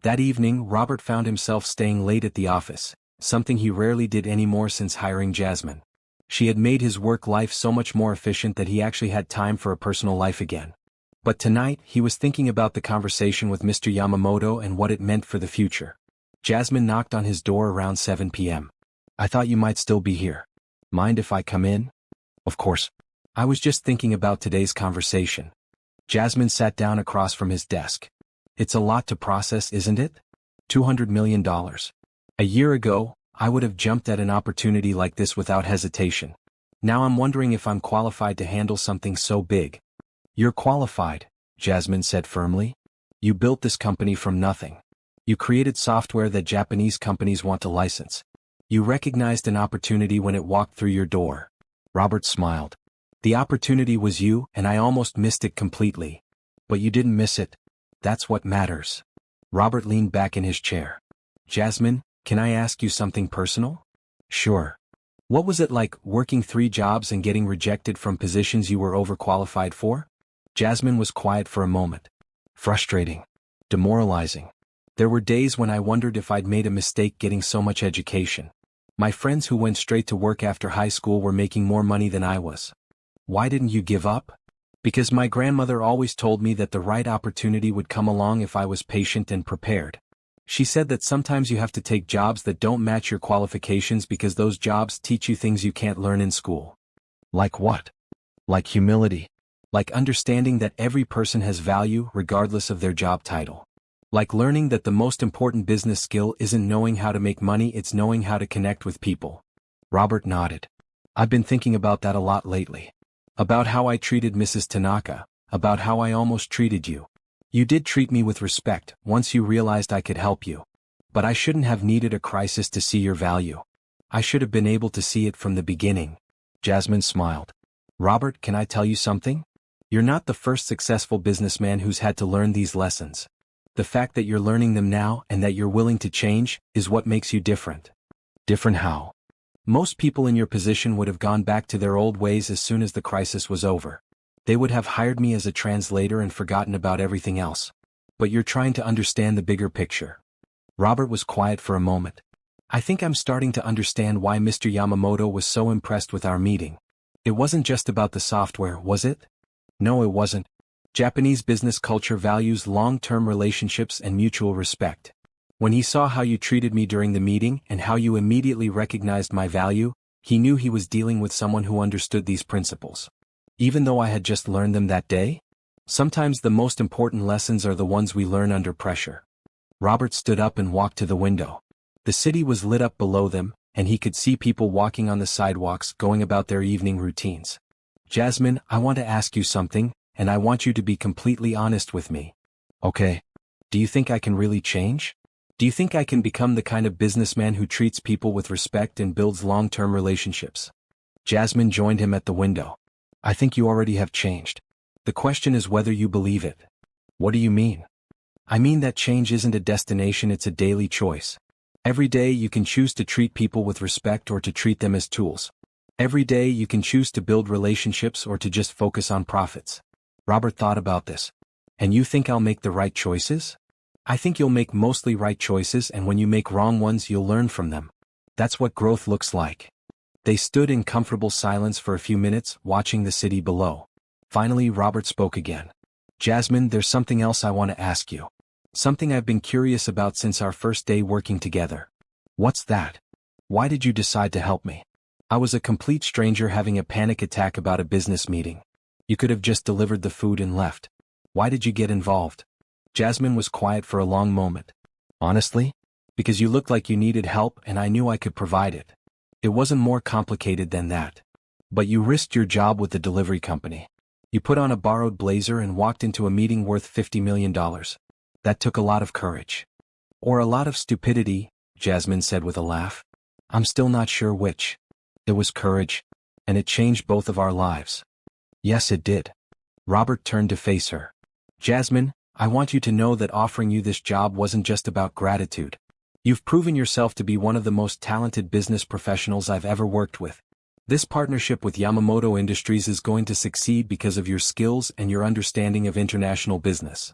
[SPEAKER 1] That evening, Robert found himself staying late at the office, something he rarely did anymore since hiring Jasmine. She had made his work life so much more efficient that he actually had time for a personal life again. But tonight, he was thinking about the conversation with Mr. Yamamoto and what it meant for the future. Jasmine knocked on his door around 7 p.m. I thought you might still be here. Mind if I come in? Of course. I was just thinking about today's conversation. Jasmine sat down across from his desk. It's a lot to process, isn't it? $200 million. A year ago, I would have jumped at an opportunity like this without hesitation. Now I'm wondering if I'm qualified to handle something so big. You're qualified, Jasmine said firmly. You built this company from nothing. You created software that Japanese companies want to license. You recognized an opportunity when it walked through your door. Robert smiled. The opportunity was you, and I almost missed it completely. But you didn't miss it. That's what matters. Robert leaned back in his chair. Jasmine, can I ask you something personal? Sure. What was it like working 3 jobs and getting rejected from positions you were overqualified for? Jasmine was quiet for a moment. Frustrating. Demoralizing. There were days when I wondered if I'd made a mistake getting so much education. My friends who went straight to work after high school were making more money than I was. Why didn't you give up? Because my grandmother always told me that the right opportunity would come along if I was patient and prepared. She said that sometimes you have to take jobs that don't match your qualifications because those jobs teach you things you can't learn in school. Like what? Like humility. Like understanding that every person has value regardless of their job title. Like learning that the most important business skill isn't knowing how to make money, it's knowing how to connect with people. Robert nodded. I've been thinking about that a lot lately. About how I treated Mrs. Tanaka, about how I almost treated you. You did treat me with respect once you realized I could help you. But I shouldn't have needed a crisis to see your value. I should have been able to see it from the beginning. Jasmine smiled. Robert, can I tell you something? You're not the first successful businessman who's had to learn these lessons. The fact that you're learning them now and that you're willing to change is what makes you different. Different how? Most people in your position would have gone back to their old ways as soon as the crisis was over. They would have hired me as a translator and forgotten about everything else. But you're trying to understand the bigger picture. Robert was quiet for a moment. I think I'm starting to understand why Mr. Yamamoto was so impressed with our meeting. It wasn't just about the software, was it? No, it wasn't. Japanese business culture values long-term relationships and mutual respect. When he saw how you treated me during the meeting and how you immediately recognized my value, he knew he was dealing with someone who understood these principles. Even though I had just learned them that day? Sometimes the most important lessons are the ones we learn under pressure. Robert stood up and walked to the window. The city was lit up below them, and he could see people walking on the sidewalks going about their evening routines. Jasmine, I want to ask you something, and I want you to be completely honest with me. Okay. Do you think I can really change? Do you think I can become the kind of businessman who treats people with respect and builds long-term relationships? Jasmine joined him at the window. I think you already have changed. The question is whether you believe it. What do you mean? I mean that change isn't a destination, it's a daily choice. Every day you can choose to treat people with respect or to treat them as tools. Every day you can choose to build relationships or to just focus on profits. Robert thought about this. And you think I'll make the right choices? I think you'll make mostly right choices, and when you make wrong ones you'll learn from them. That's what growth looks like. They stood in comfortable silence for a few minutes, watching the city below. Finally Robert spoke again. Jasmine, there's something else I want to ask you. Something I've been curious about since our first day working together. What's that? Why did you decide to help me? I was a complete stranger having a panic attack about a business meeting. You could have just delivered the food and left. Why did you get involved? Jasmine was quiet for a long moment. Honestly? Because you looked like you needed help and I knew I could provide it. It wasn't more complicated than that. But you risked your job with the delivery company. You put on a borrowed blazer and walked into a meeting worth $50 million. That took a lot of courage. Or a lot of stupidity, Jasmine said with a laugh. I'm still not sure which. It was courage, and it changed both of our lives. Yes, it did. Robert turned to face her. Jasmine, I want you to know that offering you this job wasn't just about gratitude. You've proven yourself to be one of the most talented business professionals I've ever worked with. This partnership with Yamamoto Industries is going to succeed because of your skills and your understanding of international business.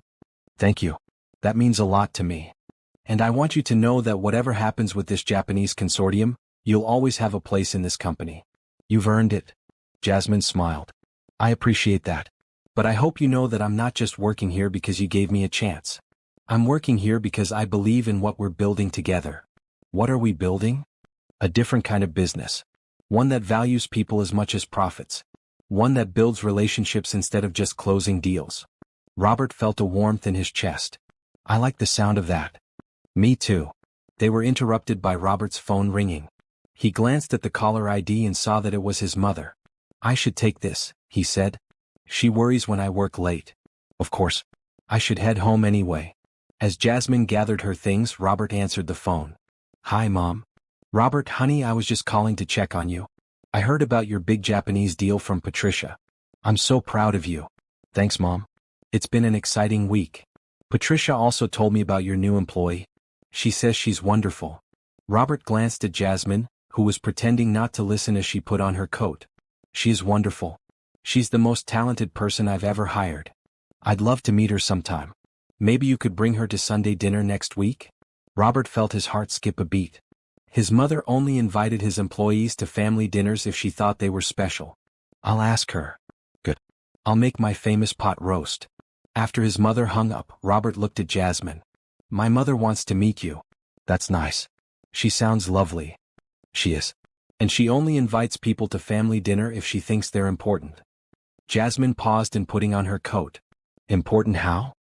[SPEAKER 1] Thank you. That means a lot to me. And I want you to know that whatever happens with this Japanese consortium, you'll always have a place in this company. You've earned it. Jasmine smiled. I appreciate that. But I hope you know that I'm not just working here because you gave me a chance. I'm working here because I believe in what we're building together. What are we building? A different kind of business. One that values people as much as profits. One that builds relationships instead of just closing deals. Robert felt a warmth in his chest. I like the sound of that. Me too. They were interrupted by Robert's phone ringing. He glanced at the caller ID and saw that it was his mother. I should take this, he said. She worries when I work late. Of course. I should head home anyway. As Jasmine gathered her things, Robert answered the phone. Hi, Mom. Robert, honey, I was just calling to check on you. I heard about your big Japanese deal from Patricia. I'm so proud of you. Thanks, Mom. It's been an exciting week. Patricia also told me about your new employee. She says she's wonderful. Robert glanced at Jasmine, who was pretending not to listen as she put on her coat. She's wonderful. She's the most talented person I've ever hired. I'd love to meet her sometime. Maybe you could bring her to Sunday dinner next week? Robert felt his heart skip a beat. His mother only invited his employees to family dinners if she thought they were special. I'll ask her. Good. I'll make my famous pot roast. After his mother hung up, Robert looked at Jasmine. My mother wants to meet you. That's nice. She sounds lovely. She is. And she only invites people to family dinner if she thinks they're important. Jasmine paused in putting on her coat. Important how?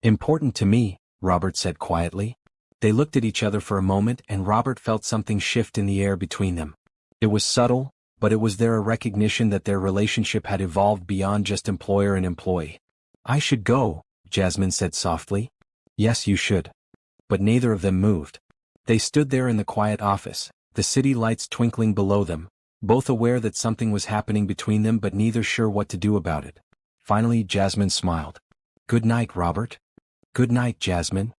[SPEAKER 1] Important to me, Robert said quietly. They looked at each other for a moment and Robert felt something shift in the air between them. It was subtle, but it was there a recognition that their relationship had evolved beyond just employer and employee. I should go, Jasmine said softly. Yes, you should. But neither of them moved. They stood there in the quiet office, the city lights twinkling below them, both aware that something was happening between them but neither sure what to do about it. Finally, Jasmine smiled. Good night, Robert. Good night, Jasmine.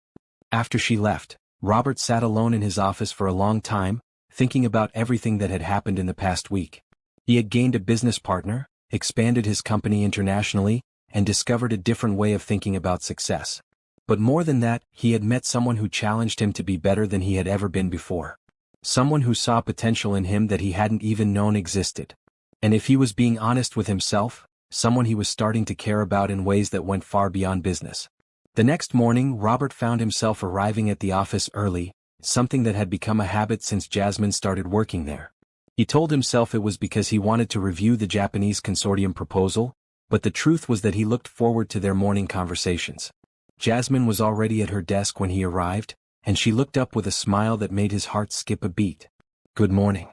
[SPEAKER 1] After she left, Robert sat alone in his office for a long time, thinking about everything that had happened in the past week. He had gained a business partner, expanded his company internationally, and discovered a different way of thinking about success. But more than that, he had met someone who challenged him to be better than he had ever been before. Someone who saw potential in him that he hadn't even known existed. And if he was being honest with himself, someone he was starting to care about in ways that went far beyond business. The next morning, Robert found himself arriving at the office early, something that had become a habit since Jasmine started working there. He told himself it was because he wanted to review the Japanese consortium proposal, but the truth was that he looked forward to their morning conversations. Jasmine was already at her desk when he arrived, and she looked up with a smile that made his heart skip a beat. Good morning.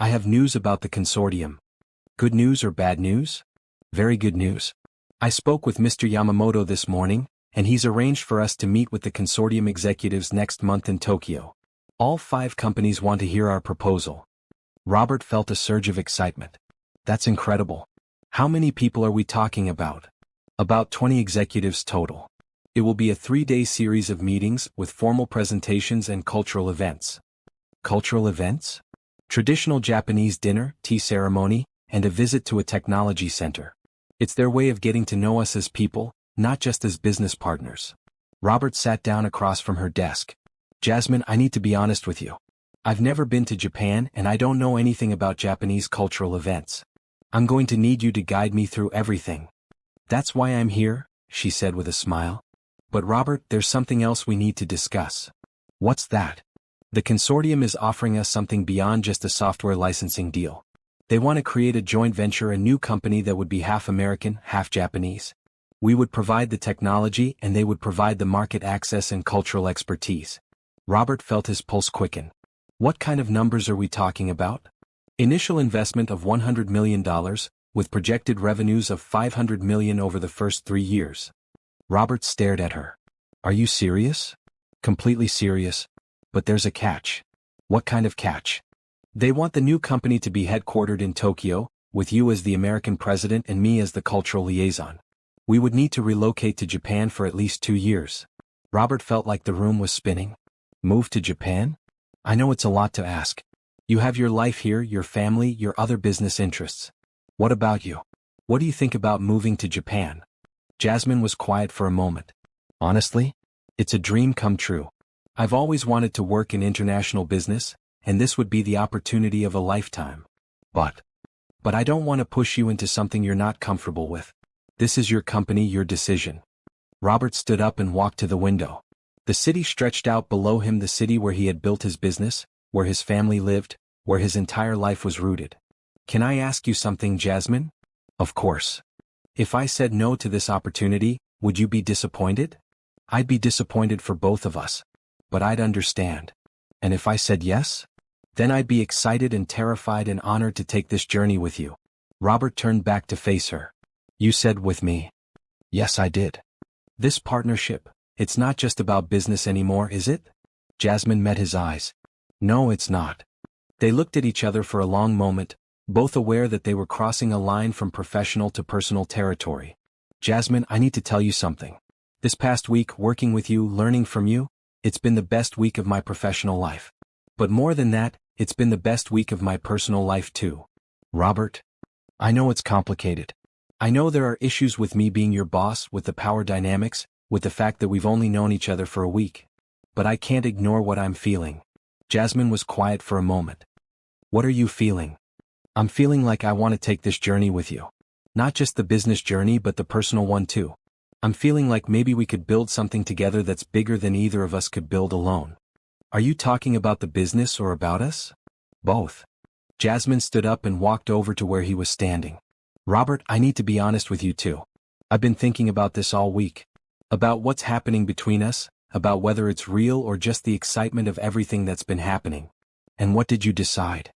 [SPEAKER 1] I have news about the consortium. Good news or bad news? Very good news. I spoke with Mr. Yamamoto this morning, and he's arranged for us to meet with the consortium executives next month in Tokyo. All 5 companies want to hear our proposal. Robert felt a surge of excitement. That's incredible. How many people are we talking about? About 20 executives total. It will be a 3-day series of meetings with formal presentations and cultural events. Cultural events? Traditional Japanese dinner, tea ceremony, and a visit to a technology center. It's their way of getting to know us as people, not just as business partners. Robert sat down across from her desk. Jasmine, I need to be honest with you. I've never been to Japan and I don't know anything about Japanese cultural events. I'm going to need you to guide me through everything. That's why I'm here, she said with a smile. But Robert, there's something else we need to discuss. What's that? The consortium is offering us something beyond just a software licensing deal. They want to create a joint venture, a new company that would be half American, half Japanese. We would provide the technology and they would provide the market access and cultural expertise. Robert felt his pulse quicken. What kind of numbers are we talking about? Initial investment of $100 million, with projected revenues of $500 million over the first 3 years. Robert stared at her. Are you serious? Completely serious. But there's a catch. What kind of catch? They want the new company to be headquartered in Tokyo, with you as the American president and me as the cultural liaison. We would need to relocate to Japan for at least 2 years. Robert felt like the room was spinning. Move to Japan? I know it's a lot to ask. You have your life here, your family, your other business interests. What about you? What do you think about moving to Japan? Jasmine was quiet for a moment. Honestly, it's a dream come true. I've always wanted to work in international business, and this would be the opportunity of a lifetime. But I don't want to push you into something you're not comfortable with. This is your company, your decision. Robert stood up and walked to the window. The city stretched out below him, the city where he had built his business, where his family lived, where his entire life was rooted. Can I ask you something, Jasmine? Of course. If I said no to this opportunity, would you be disappointed? I'd be disappointed for both of us. But I'd understand. And if I said yes? Then I'd be excited and terrified and honored to take this journey with you. Robert turned back to face her. You said with me. Yes, I did. This partnership, it's not just about business anymore, is it? Jasmine met his eyes. No, it's not. They looked at each other for a long moment, both aware that they were crossing a line from professional to personal territory. Jasmine, I need to tell you something. This past week, working with you, learning from you, it's been the best week of my professional life. But more than that, it's been the best week of my personal life too. Robert, I know it's complicated. I know there are issues with me being your boss, with the power dynamics, with the fact that we've only known each other for a week. But I can't ignore what I'm feeling. Jasmine was quiet for a moment. What are you feeling? I'm feeling like I want to take this journey with you. Not just the business journey but the personal one too. I'm feeling like maybe we could build something together that's bigger than either of us could build alone. Are you talking about the business or about us? Both. Jasmine stood up and walked over to where he was standing. Robert, I need to be honest with you too. I've been thinking about this all week. About what's happening between us, about whether it's real or just the excitement of everything that's been happening. And what did you decide?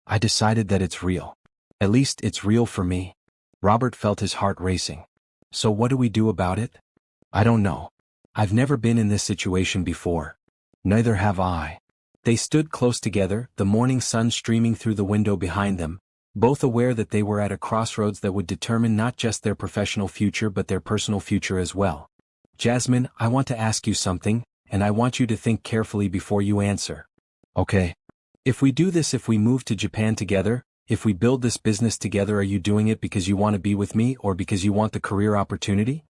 [SPEAKER 1] I decided that it's real. At least it's real for me. Robert felt his heart racing. So what do we do about it? I don't know. I've never been in this situation before. Neither have I. They stood close together, the morning sun streaming through the window behind them, both aware that they were at a crossroads that would determine not just their professional future but their personal future as well. Jasmine, I want to ask you something, and I want you to think carefully before you answer. Okay. If we do this, if we move to Japan together, if we build this business together, are you doing it because you want to be with me or because you want the career opportunity?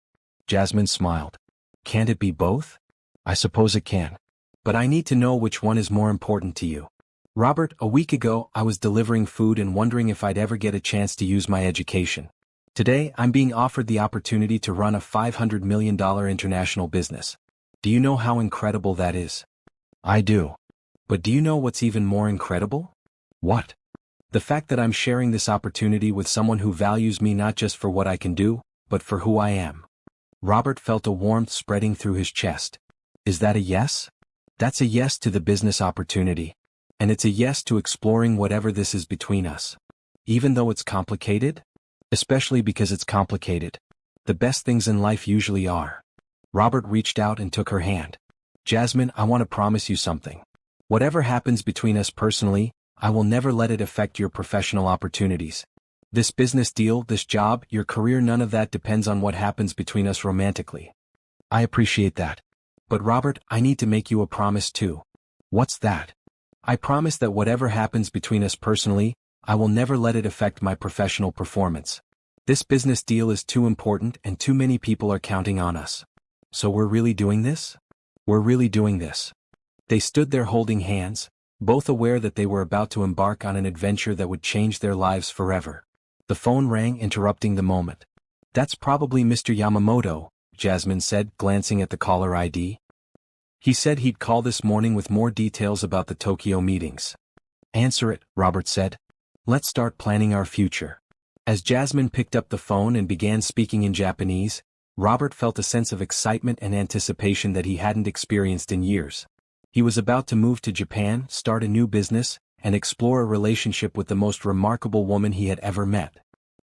[SPEAKER 1] Jasmine smiled. Can't it be both? I suppose it can. But I need to know which one is more important to you. Robert, a week ago, I was delivering food and wondering if I'd ever get a chance to use my education. Today, I'm being offered the opportunity to run a $500 million international business. Do you know how incredible that is? I do. But do you know what's even more incredible? What? The fact that I'm sharing this opportunity with someone who values me not just for what I can do, but for who I am. Robert felt a warmth spreading through his chest. Is that a yes? That's a yes to the business opportunity. And it's a yes to exploring whatever this is between us. Even though it's complicated? Especially because it's complicated. The best things in life usually are. Robert reached out and took her hand. Jasmine, I want to promise you something. Whatever happens between us personally, I will never let it affect your professional opportunities. This business deal, this job, your career, none of that depends on what happens between us romantically. I appreciate that. But Robert, I need to make you a promise too. What's that? I promise that whatever happens between us personally, I will never let it affect my professional performance. This business deal is too important and too many people are counting on us. So we're really doing this? We're really doing this. They stood there holding hands, both aware that they were about to embark on an adventure that would change their lives forever. The phone rang, interrupting the moment. That's probably Mr. Yamamoto, Jasmine said, glancing at the caller ID. He said he'd call this morning with more details about the Tokyo meetings. Answer it, Robert said. Let's start planning our future. As Jasmine picked up the phone and began speaking in Japanese, Robert felt a sense of excitement and anticipation that he hadn't experienced in years. He was about to move to Japan, start a new business, and explore a relationship with the most remarkable woman he had ever met.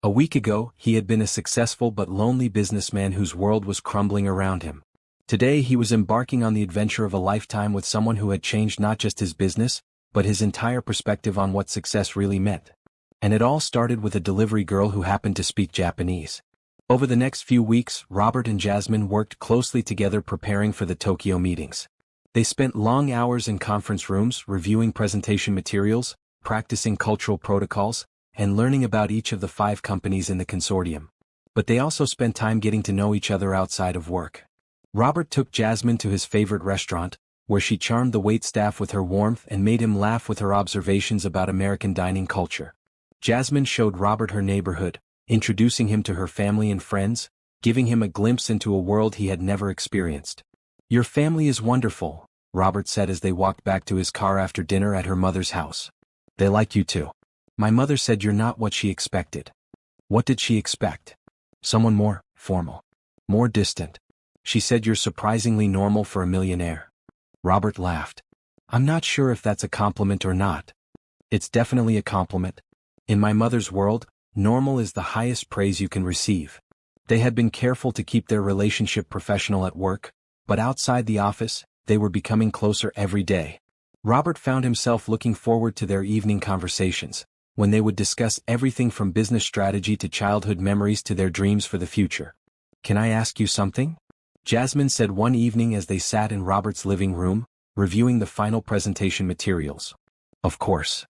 [SPEAKER 1] A week ago, he had been a successful but lonely businessman whose world was crumbling around him. Today he was embarking on the adventure of a lifetime with someone who had changed not just his business, but his entire perspective on what success really meant. And it all started with a delivery girl who happened to speak Japanese. Over the next few weeks, Robert and Jasmine worked closely together preparing for the Tokyo meetings. They spent long hours in conference rooms reviewing presentation materials, practicing cultural protocols, and learning about each of the 5 companies in the consortium. But they also spent time getting to know each other outside of work. Robert took Jasmine to his favorite restaurant, where she charmed the waitstaff with her warmth and made him laugh with her observations about American dining culture. Jasmine showed Robert her neighborhood, introducing him to her family and friends, giving him a glimpse into a world he had never experienced. Your family is wonderful, Robert said as they walked back to his car after dinner at her mother's house. They like you too. My mother said you're not what she expected. What did she expect? Someone more formal. More distant. She said you're surprisingly normal for a millionaire. Robert laughed. I'm not sure if that's a compliment or not. It's definitely a compliment. In my mother's world, normal is the highest praise you can receive. They had been careful to keep their relationship professional at work, but outside the office, they were becoming closer every day. Robert found himself looking forward to their evening conversations, when they would discuss everything from business strategy to childhood memories to their dreams for the future. Can I ask you something? Jasmine said one evening as they sat in Robert's living room, reviewing the final presentation materials. Of course.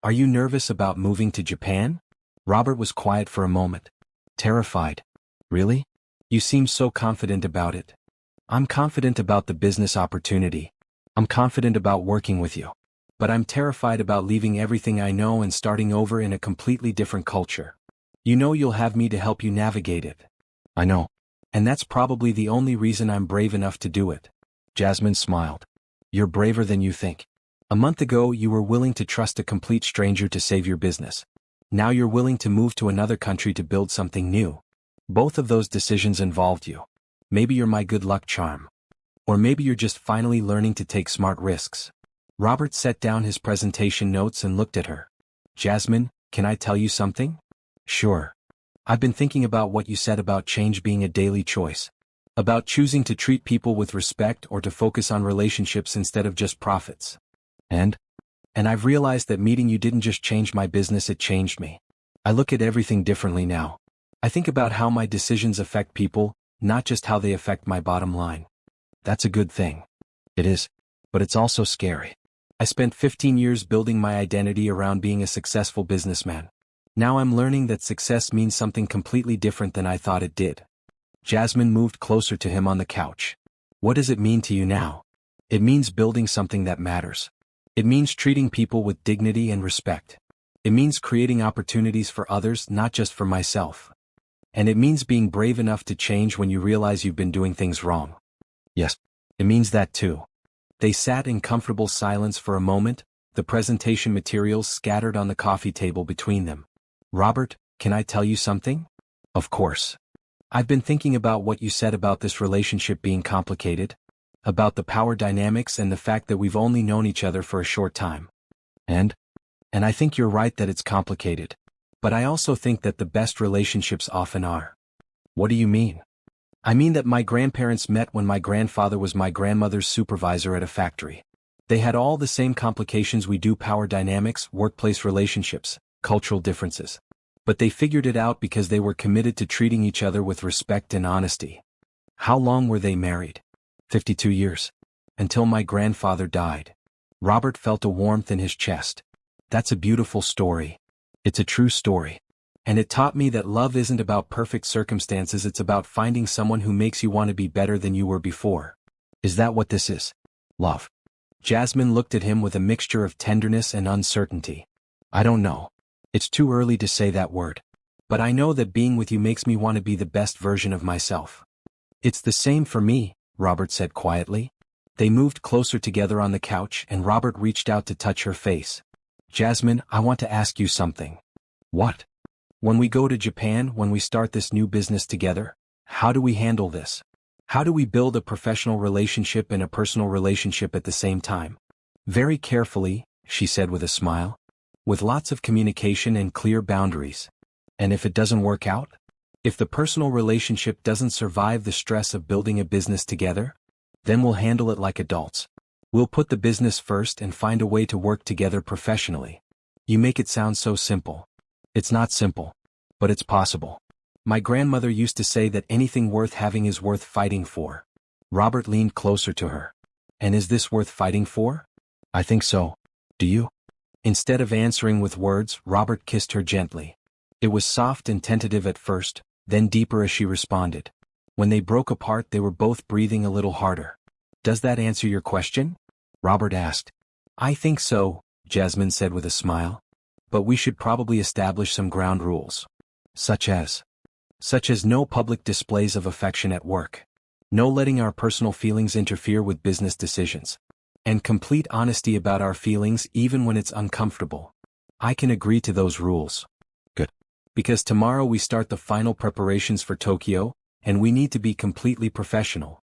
[SPEAKER 1] Are you nervous about moving to Japan? Robert was quiet for a moment. Terrified. Really? You seem so confident about it. I'm confident about the business opportunity. I'm confident about working with you. But I'm terrified about leaving everything I know and starting over in a completely different culture. You know you'll have me to help you navigate it. I know. And that's probably the only reason I'm brave enough to do it. Jasmine smiled. You're braver than you think. A month ago you were willing to trust a complete stranger to save your business. Now you're willing to move to another country to build something new. Both of those decisions involved you. Maybe you're my good luck charm. Or maybe you're just finally learning to take smart risks. Robert set down his presentation notes and looked at her. Jasmine, can I tell you something? Sure. I've been thinking about what you said about change being a daily choice. About choosing to treat people with respect or to focus on relationships instead of just profits. And I've realized that meeting you didn't just change my business, it changed me. I look at everything differently now. I think about how my decisions affect people, not just how they affect my bottom line. That's a good thing. It is. But it's also scary. I spent 15 years building my identity around being a successful businessman. Now I'm learning that success means something completely different than I thought it did. Jasmine moved closer to him on the couch. What does it mean to you now? It means building something that matters. It means treating people with dignity and respect. It means creating opportunities for others, not just for myself. And it means being brave enough to change when you realize you've been doing things wrong. Yes, it means that too. They sat in comfortable silence for a moment, the presentation materials scattered on the coffee table between them. Robert, can I tell you something? Of course. I've been thinking about what you said about this relationship being complicated, about the power dynamics and the fact that we've only known each other for a short time. And I think you're right that it's complicated. But I also think that the best relationships often are. What do you mean? I mean that my grandparents met when my grandfather was my grandmother's supervisor at a factory. They had all the same complications we do: power dynamics, workplace relationships, cultural differences. But they figured it out because they were committed to treating each other with respect and honesty. How long were they married? 52 years. Until my grandfather died. Robert felt a warmth in his chest. That's a beautiful story. It's a true story. And it taught me that love isn't about perfect circumstances, it's about finding someone who makes you want to be better than you were before. Is that what this is? Love. Jasmine looked at him with a mixture of tenderness and uncertainty. I don't know. It's too early to say that word. But I know that being with you makes me want to be the best version of myself. It's the same for me, Robert said quietly. They moved closer together on the couch and Robert reached out to touch her face. Jasmine, I want to ask you something. What? When we go to Japan, when we start this new business together, how do we handle this? How do we build a professional relationship and a personal relationship at the same time? Very carefully, she said with a smile. With lots of communication and clear boundaries. And if it doesn't work out? If the personal relationship doesn't survive the stress of building a business together? Then we'll handle it like adults. We'll put the business first and find a way to work together professionally. You make it sound so simple. It's not simple. But it's possible. My grandmother used to say that anything worth having is worth fighting for. Robert leaned closer to her. And is this worth fighting for? I think so. Do you? Instead of answering with words, Robert kissed her gently. It was soft and tentative at first, then deeper as she responded. When they broke apart, they were both breathing a little harder. Does that answer your question? Robert asked. I think so, Jasmine said with a smile. But we should probably establish some ground rules. Such as no public displays of affection at work. No letting our personal feelings interfere with business decisions. And complete honesty about our feelings even when it's uncomfortable. I can agree to those rules. Good. Because tomorrow we start the final preparations for Tokyo, and we need to be completely professional.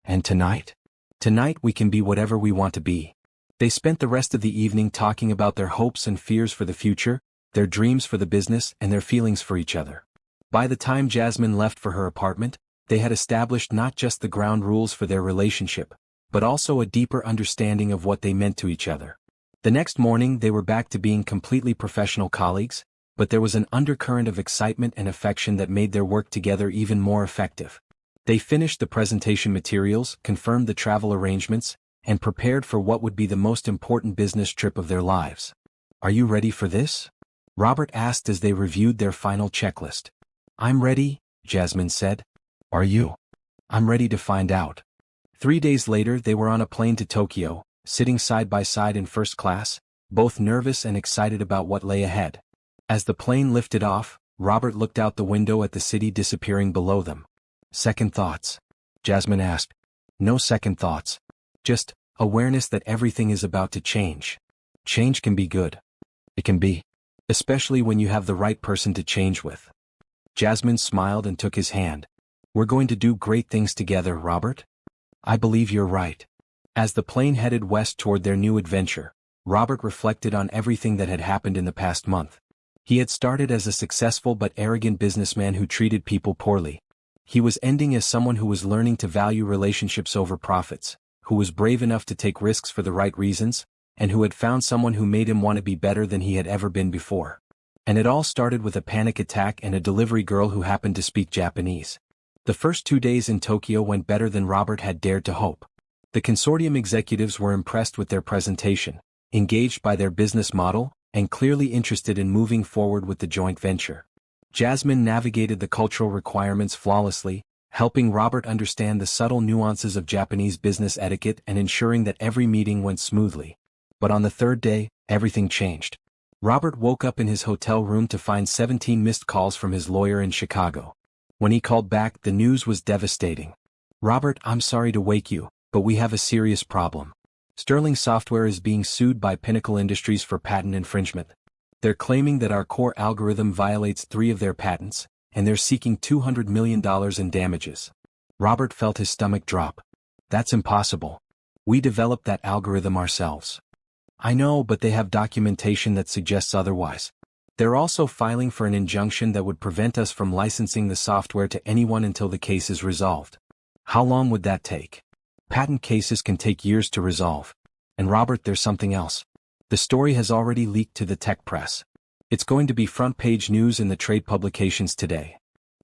[SPEAKER 1] And tonight? Tonight we can be whatever we want to be. They spent the rest of the evening talking about their hopes and fears for the future, their dreams for the business, and their feelings for each other. By the time Jasmine left for her apartment, they had established not just the ground rules for their relationship, but also a deeper understanding of what they meant to each other. The next morning they were back to being completely professional colleagues, but there was an undercurrent of excitement and affection that made their work together even more effective. They finished the presentation materials, confirmed the travel arrangements, and prepared for what would be the most important business trip of their lives. "Are you ready for this?" Robert asked as they reviewed their final checklist. "I'm ready," Jasmine said. "Are you?" "I'm ready to find out." 3 days later they were on a plane to Tokyo, sitting side by side in first class, both nervous and excited about what lay ahead. As the plane lifted off, Robert looked out the window at the city disappearing below them. "Second thoughts?" Jasmine asked. "No second thoughts. Just awareness that everything is about to change. Change can be good. It can be. Especially when you have the right person to change with." Jasmine smiled and took his hand. "We're going to do great things together, Robert. I believe you're right." As the plane headed west toward their new adventure, Robert reflected on everything that had happened in the past month. He had started as a successful but arrogant businessman who treated people poorly. He was ending as someone who was learning to value relationships over profits, who was brave enough to take risks for the right reasons, and who had found someone who made him want to be better than he had ever been before. And it all started with a panic attack and a delivery girl who happened to speak Japanese. The first 2 days in Tokyo went better than Robert had dared to hope. The consortium executives were impressed with their presentation, engaged by their business model, and clearly interested in moving forward with the joint venture. Jasmine navigated the cultural requirements flawlessly, helping Robert understand the subtle nuances of Japanese business etiquette and ensuring that every meeting went smoothly. But on the third day, everything changed. Robert woke up in his hotel room to find 17 missed calls from his lawyer in Chicago. When he called back, the news was devastating. "Robert, I'm sorry to wake you, but we have a serious problem. Sterling Software is being sued by Pinnacle Industries for patent infringement. They're claiming that our core algorithm violates 3 of their patents, and they're seeking $200 million in damages." Robert felt his stomach drop. "That's impossible. We developed that algorithm ourselves." "I know, but they have documentation that suggests otherwise. They're also filing for an injunction that would prevent us from licensing the software to anyone until the case is resolved." "How long would that take?" "Patent cases can take years to resolve. And Robert, there's something else. The story has already leaked to the tech press. It's going to be front-page news in the trade publications today."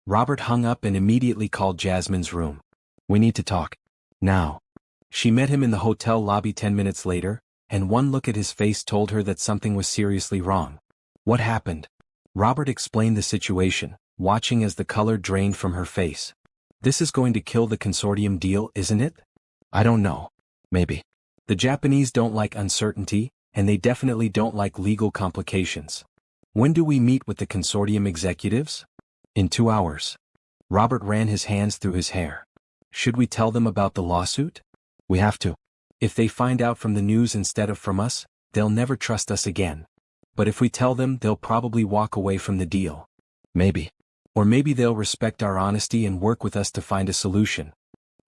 [SPEAKER 1] Robert hung up and immediately called Jasmine's room. "We need to talk. Now." She met him in the hotel lobby 10 minutes later, and one look at his face told her that something was seriously wrong. "What happened?" Robert explained the situation, watching as the color drained from her face. "This is going to kill the consortium deal, isn't it?" "I don't know. Maybe. The Japanese don't like uncertainty, and they definitely don't like legal complications. When do we meet with the consortium executives?" "In 2 hours." Robert ran his hands through his hair. "Should we tell them about the lawsuit?" "We have to. If they find out from the news instead of from us, they'll never trust us again. But if we tell them, they'll probably walk away from the deal." "Maybe. Or maybe they'll respect our honesty and work with us to find a solution."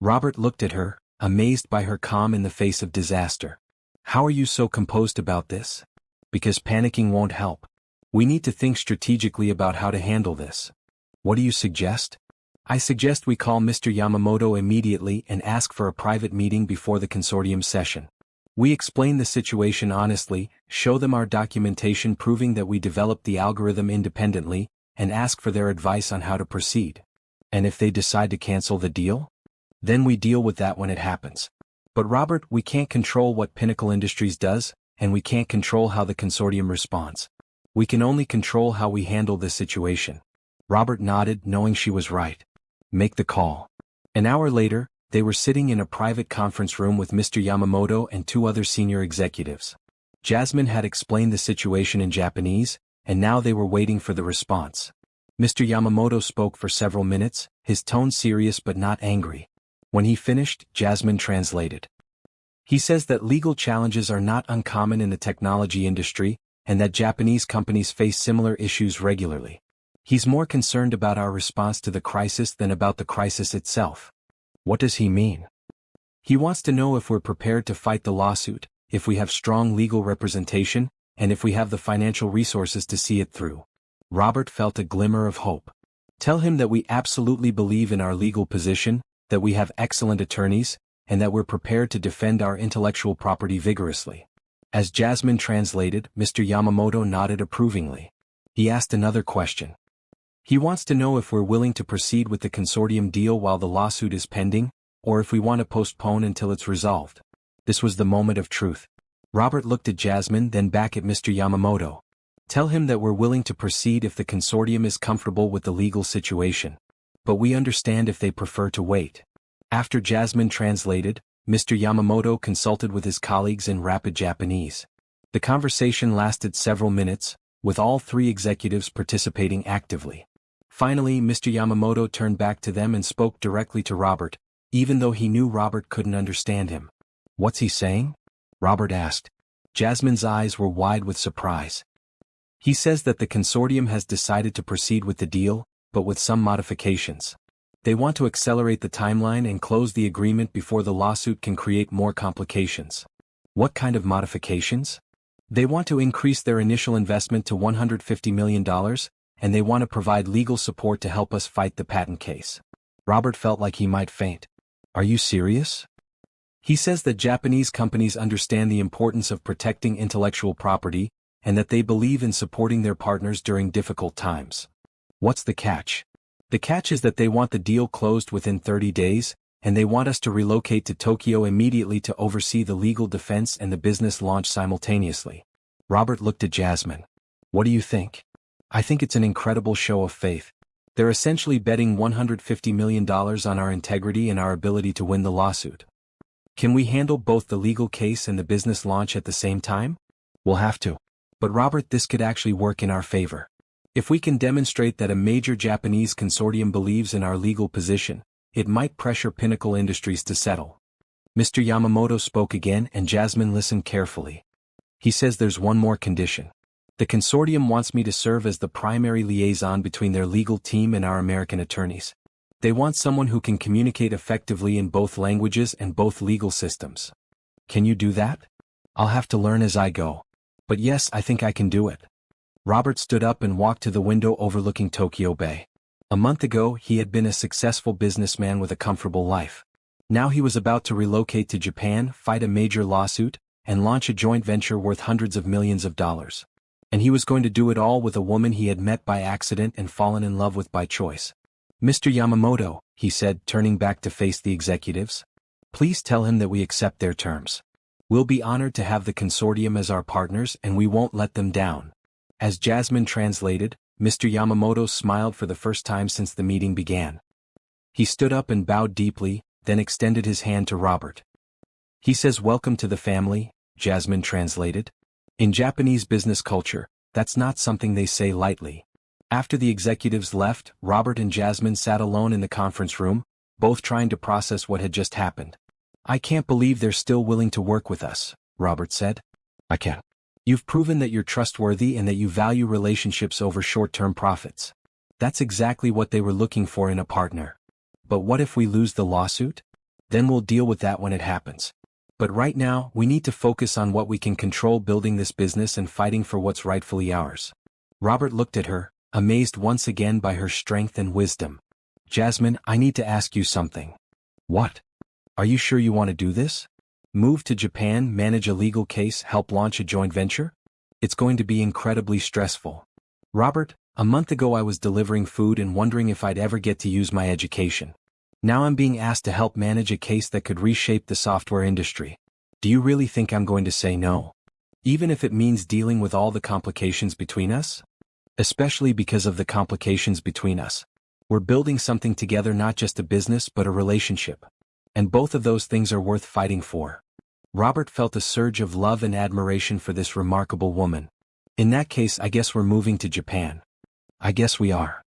[SPEAKER 1] Robert looked at her, amazed by her calm in the face of disaster. "How are you so composed about this?" "Because panicking won't help. We need to think strategically about how to handle this." "What do you suggest?" "I suggest we call Mr. Yamamoto immediately and ask for a private meeting before the consortium session. We explain the situation honestly, show them our documentation proving that we developed the algorithm independently, and ask for their advice on how to proceed. And if they decide to cancel the deal? Then we deal with that when it happens. But Robert, we can't control what Pinnacle Industries does, and we can't control how the consortium responds. We can only control how we handle this situation." Robert nodded, knowing she was right. "Make the call." An hour later, they were sitting in a private conference room with Mr. Yamamoto and 2 other senior executives. Jasmine had explained the situation in Japanese, and now they were waiting for the response. Mr. Yamamoto spoke for several minutes, his tone serious but not angry. When he finished, Jasmine translated. He says that legal challenges are not uncommon in the technology industry, and that Japanese companies face similar issues regularly. He's more concerned about our response to the crisis than about the crisis itself. What does he mean? He wants to know if we're prepared to fight the lawsuit, if we have strong legal representation, and if we have the financial resources to see it through. Robert felt a glimmer of hope. Tell him that we absolutely believe in our legal position, that we have excellent attorneys, and that we're prepared to defend our intellectual property vigorously. As Jasmine translated, Mr. Yamamoto nodded approvingly. He asked another question. He wants to know if we're willing to proceed with the consortium deal while the lawsuit is pending, or if we want to postpone until it's resolved. This was the moment of truth. Robert looked at Jasmine, then back at Mr. Yamamoto. Tell him that we're willing to proceed if the consortium is comfortable with the legal situation. But we understand if they prefer to wait. After Jasmine translated, Mr. Yamamoto consulted with his colleagues in rapid Japanese. The conversation lasted several minutes, with all three executives participating actively. Finally, Mr. Yamamoto turned back to them and spoke directly to Robert, even though he knew Robert couldn't understand him. What's he saying? Robert asked. Jasmine's eyes were wide with surprise. He says that the consortium has decided to proceed with the deal, but with some modifications. They want to accelerate the timeline and close the agreement before the lawsuit can create more complications. What kind of modifications? They want to increase their initial investment to $150 million, and they want to provide legal support to help us fight the patent case. Robert felt like he might faint. Are you serious? He says that Japanese companies understand the importance of protecting intellectual property, and that they believe in supporting their partners during difficult times. What's the catch? The catch is that they want the deal closed within 30 days, and they want us to relocate to Tokyo immediately to oversee the legal defense and the business launch simultaneously. Robert looked at Jasmine. What do you think? I think it's an incredible show of faith. They're essentially betting $150 million on our integrity and our ability to win the lawsuit. Can we handle both the legal case and the business launch at the same time? We'll have to. But Robert, this could actually work in our favor. If we can demonstrate that a major Japanese consortium believes in our legal position, it might pressure Pinnacle Industries to settle. Mr. Yamamoto spoke again, and Jasmine listened carefully. He says there's one more condition. The consortium wants me to serve as the primary liaison between their legal team and our American attorneys. They want someone who can communicate effectively in both languages and both legal systems. Can you do that? I'll have to learn as I go. But yes, I think I can do it. Robert stood up and walked to the window overlooking Tokyo Bay. A month ago, he had been a successful businessman with a comfortable life. Now he was about to relocate to Japan, fight a major lawsuit, and launch a joint venture worth hundreds of millions of dollars. And he was going to do it all with a woman he had met by accident and fallen in love with by choice. Mr. Yamamoto, he said, turning back to face the executives, please tell him that we accept their terms. We'll be honored to have the consortium as our partners, and we won't let them down. As Jasmine translated, Mr. Yamamoto smiled for the first time since the meeting began. He stood up and bowed deeply, then extended his hand to Robert. He says, welcome to the family, Jasmine translated. In Japanese business culture, that's not something they say lightly. After the executives left, Robert and Jasmine sat alone in the conference room, both trying to process what had just happened. I can't believe they're still willing to work with us, Robert said. I can't. You've proven that you're trustworthy and that you value relationships over short-term profits. That's exactly what they were looking for in a partner. But what if we lose the lawsuit? Then we'll deal with that when it happens. But right now, we need to focus on what we can control, building this business and fighting for what's rightfully ours. Robert looked at her, amazed once again by her strength and wisdom. Jasmine, I need to ask you something. What? Are you sure you want to do this? Move to Japan, manage a legal case, help launch a joint venture? It's going to be incredibly stressful. Robert, a month ago I was delivering food and wondering if I'd ever get to use my education. Now I'm being asked to help manage a case that could reshape the software industry. Do you really think I'm going to say no? Even if it means dealing with all the complications between us? Especially because of the complications between us. We're building something together, not just a business but a relationship. And both of those things are worth fighting for. Robert felt a surge of love and admiration for this remarkable woman. In that case, I guess we're moving to Japan. I guess we are.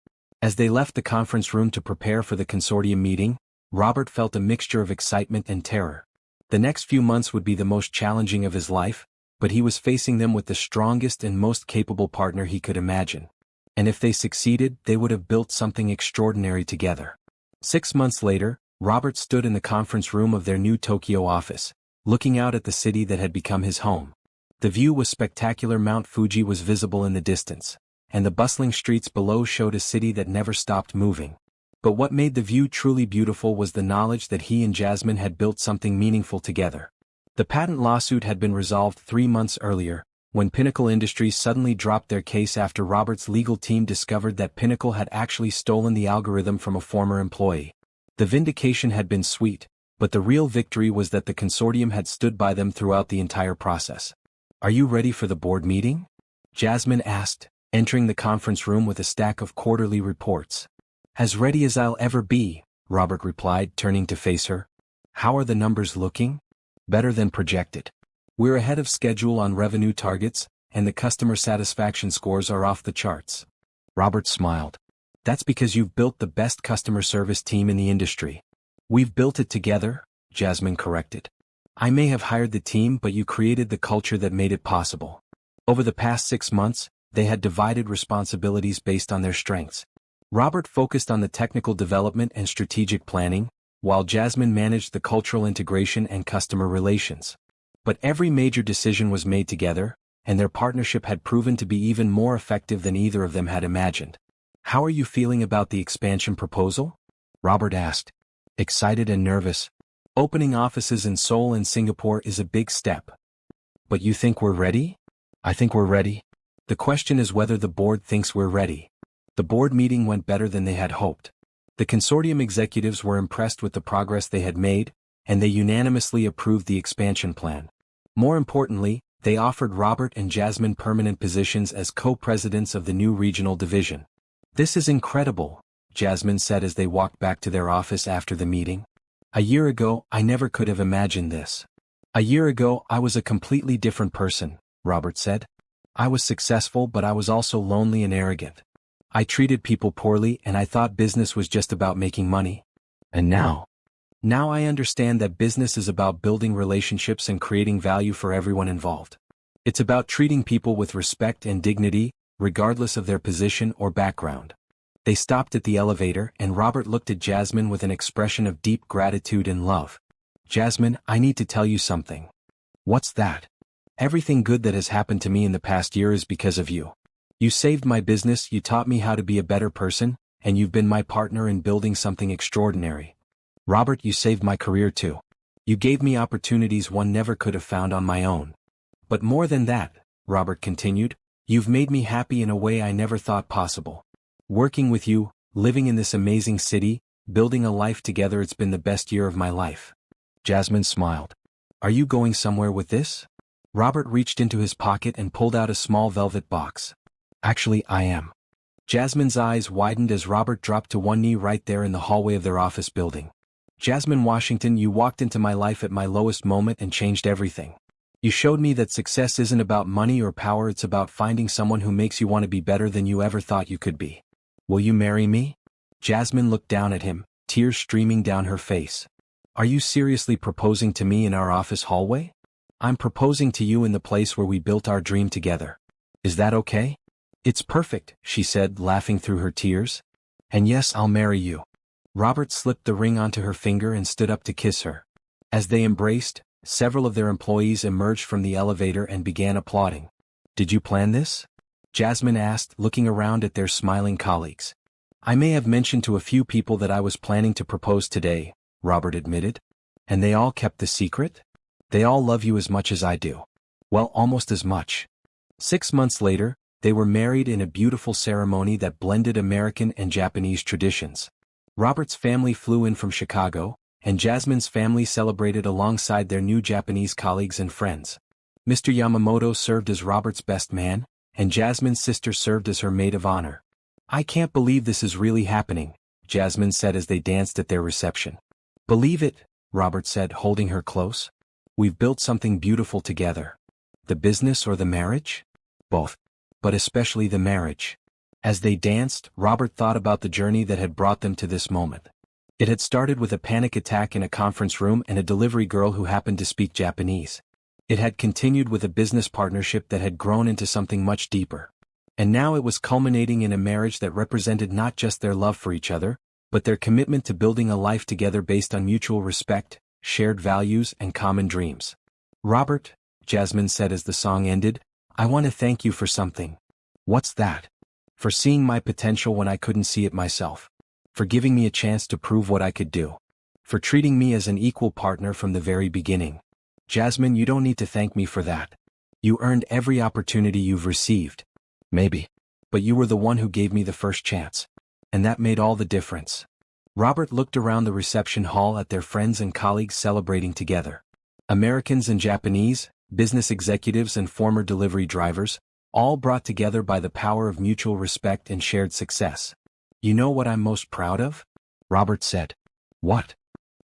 [SPEAKER 1] As they left the conference room to prepare for the consortium meeting, Robert felt a mixture of excitement and terror. The next few months would be the most challenging of his life, but he was facing them with the strongest and most capable partner he could imagine. And if they succeeded, they would have built something extraordinary together. 6 months later, Robert stood in the conference room of their new Tokyo office, looking out at the city that had become his home. The view was spectacular. Mount Fuji was visible in the distance, and the bustling streets below showed a city that never stopped moving. But what made the view truly beautiful was the knowledge that he and Jasmine had built something meaningful together. The patent lawsuit had been resolved 3 months earlier, when Pinnacle Industries suddenly dropped their case after Robert's legal team discovered that Pinnacle had actually stolen the algorithm from a former employee. The vindication had been sweet, but the real victory was that the consortium had stood by them throughout the entire process. "Are you ready for the board meeting?" Jasmine asked, entering the conference room with a stack of quarterly reports. "As ready as I'll ever be," Robert replied, turning to face her. "How are the numbers looking?" "Better than projected. We're ahead of schedule on revenue targets, and the customer satisfaction scores are off the charts." Robert smiled. "That's because you've built the best customer service team in the industry." "We've built it together," Jasmine corrected. "I may have hired the team, but you created the culture that made it possible." Over the past 6 months, they had divided responsibilities based on their strengths. Robert focused on the technical development and strategic planning, while Jasmine managed the cultural integration and customer relations. But every major decision was made together, and their partnership had proven to be even more effective than either of them had imagined. "How are you feeling about the expansion proposal?" Robert asked. "Excited and nervous. Opening offices in Seoul and Singapore is a big step." "But you think we're ready?" "I think we're ready. The question is whether the board thinks we're ready." The board meeting went better than they had hoped. The consortium executives were impressed with the progress they had made, and they unanimously approved the expansion plan. More importantly, they offered Robert and Jasmine permanent positions as co-presidents of the new regional division. "This is incredible," Jasmine said as they walked back to their office after the meeting. "A year ago, I never could have imagined this." "A year ago, I was a completely different person," Robert said. "I was successful, but I was also lonely and arrogant. I treated people poorly, and I thought business was just about making money. And now I understand that business is about building relationships and creating value for everyone involved. It's about treating people with respect and dignity, regardless of their position or background." They stopped at the elevator, and Robert looked at Jasmine with an expression of deep gratitude and love. "Jasmine, I need to tell you something." "What's that?" "Everything good that has happened to me in the past year is because of you. You saved my business, you taught me how to be a better person, and you've been my partner in building something extraordinary. Robert, you saved my career too. You gave me opportunities one never could have found on my own. But more than that," Robert continued, "you've made me happy in a way I never thought possible. Working with you, living in this amazing city, building a life together, it's been the best year of my life." Jasmine smiled. "Are you going somewhere with this?" Robert reached into his pocket and pulled out a small velvet box. "Actually, I am." Jasmine's eyes widened as Robert dropped to one knee right there in the hallway of their office building. "Jasmine Washington, you walked into my life at my lowest moment and changed everything. You showed me that success isn't about money or power, it's about finding someone who makes you want to be better than you ever thought you could be. Will you marry me?" Jasmine looked down at him, tears streaming down her face. "Are you seriously proposing to me in our office hallway?" "I'm proposing to you in the place where we built our dream together. Is that okay?" "It's perfect," she said, laughing through her tears. "And yes, I'll marry you." Robert slipped the ring onto her finger and stood up to kiss her. As they embraced, several of their employees emerged from the elevator and began applauding. "Did you plan this?" Jasmine asked, looking around at their smiling colleagues. "I may have mentioned to a few people that I was planning to propose today," Robert admitted. "And they all kept the secret?" "They all love you as much as I do." "Well, almost as much." 6 months later, they were married in a beautiful ceremony that blended American and Japanese traditions. Robert's family flew in from Chicago, and Jasmine's family celebrated alongside their new Japanese colleagues and friends. Mr. Yamamoto served as Robert's best man, and Jasmine's sister served as her maid of honor. "I can't believe this is really happening," Jasmine said as they danced at their reception. "Believe it," Robert said, holding her close. "We've built something beautiful together." "The business or the marriage?" "Both. But especially the marriage." As they danced, Robert thought about the journey that had brought them to this moment. It had started with a panic attack in a conference room and a delivery girl who happened to speak Japanese. It had continued with a business partnership that had grown into something much deeper. And now it was culminating in a marriage that represented not just their love for each other, but their commitment to building a life together based on mutual respect, shared values, and common dreams. "Robert," Jasmine said as the song ended, "I want to thank you for something." "What's that?" "For seeing my potential when I couldn't see it myself. For giving me a chance to prove what I could do. For treating me as an equal partner from the very beginning." "Jasmine, you don't need to thank me for that. You earned every opportunity you've received." "Maybe. But you were the one who gave me the first chance. And that made all the difference." Robert looked around the reception hall at their friends and colleagues celebrating together. Americans and Japanese, business executives and former delivery drivers, all brought together by the power of mutual respect and shared success. "You know what I'm most proud of?" Robert said. "What?"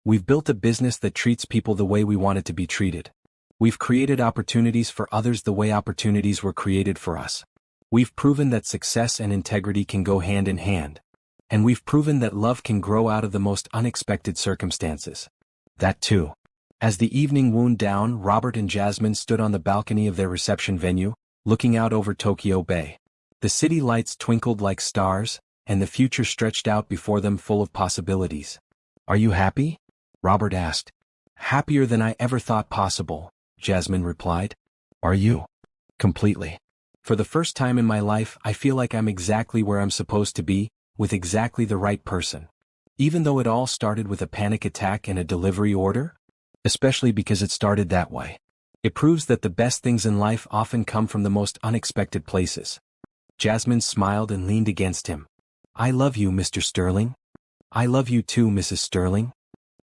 [SPEAKER 1] "We've built a business that treats people the way we wanted to be treated. We've created opportunities for others the way opportunities were created for us. We've proven that success and integrity can go hand in hand. And we've proven that love can grow out of the most unexpected circumstances." That too. As the evening wound down, Robert and Jasmine stood on the balcony of their reception venue, looking out over Tokyo Bay. The city lights twinkled like stars, and the future stretched out before them full of possibilities. "Are you happy?" Robert asked. "Happier than I ever thought possible," Jasmine replied. "Are you?" "Completely. For the first time in my life, I feel like I'm exactly where I'm supposed to be, with exactly the right person. Even though it all started with a panic attack and a delivery order? Especially because it started that way. It proves that the best things in life often come from the most unexpected places." Jasmine smiled and leaned against him. "I love you, Mr. Sterling." "I love you too, Mrs. Sterling."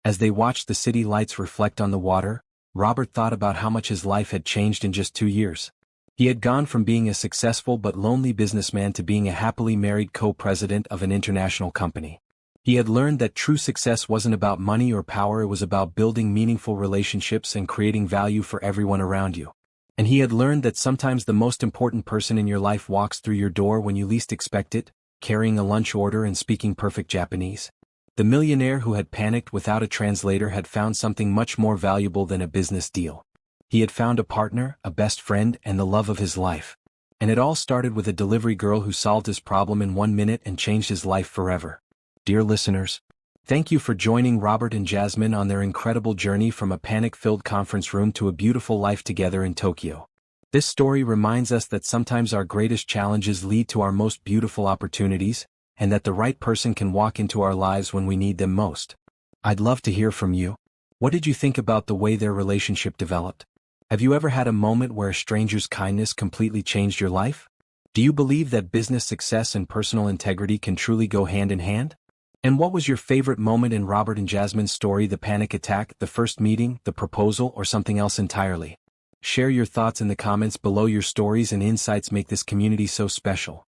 [SPEAKER 1] As they watched the city lights reflect on the water, Robert thought about how much his life had changed in just 2 years. He had gone from being a successful but lonely businessman to being a happily married co-president of an international company. He had learned that true success wasn't about money or power, it was about building meaningful relationships and creating value for everyone around you. And he had learned that sometimes the most important person in your life walks through your door when you least expect it, carrying a lunch order and speaking perfect Japanese. The millionaire who had panicked without a translator had found something much more valuable than a business deal. He had found a partner, a best friend, and the love of his life. And it all started with a delivery girl who solved his problem in 1 minute and changed his life forever. Dear listeners, thank you for joining Robert and Jasmine on their incredible journey from a panic-filled conference room to a beautiful life together in Tokyo. This story reminds us that sometimes our greatest challenges lead to our most beautiful opportunities, and that the right person can walk into our lives when we need them most. I'd love to hear from you. What did you think about the way their relationship developed? Have you ever had a moment where a stranger's kindness completely changed your life? Do you believe that business success and personal integrity can truly go hand in hand? And what was your favorite moment in Robert and Jasmine's story, the panic attack, the first meeting, the proposal, or something else entirely? Share your thoughts in the comments below. Your stories and insights make this community so special.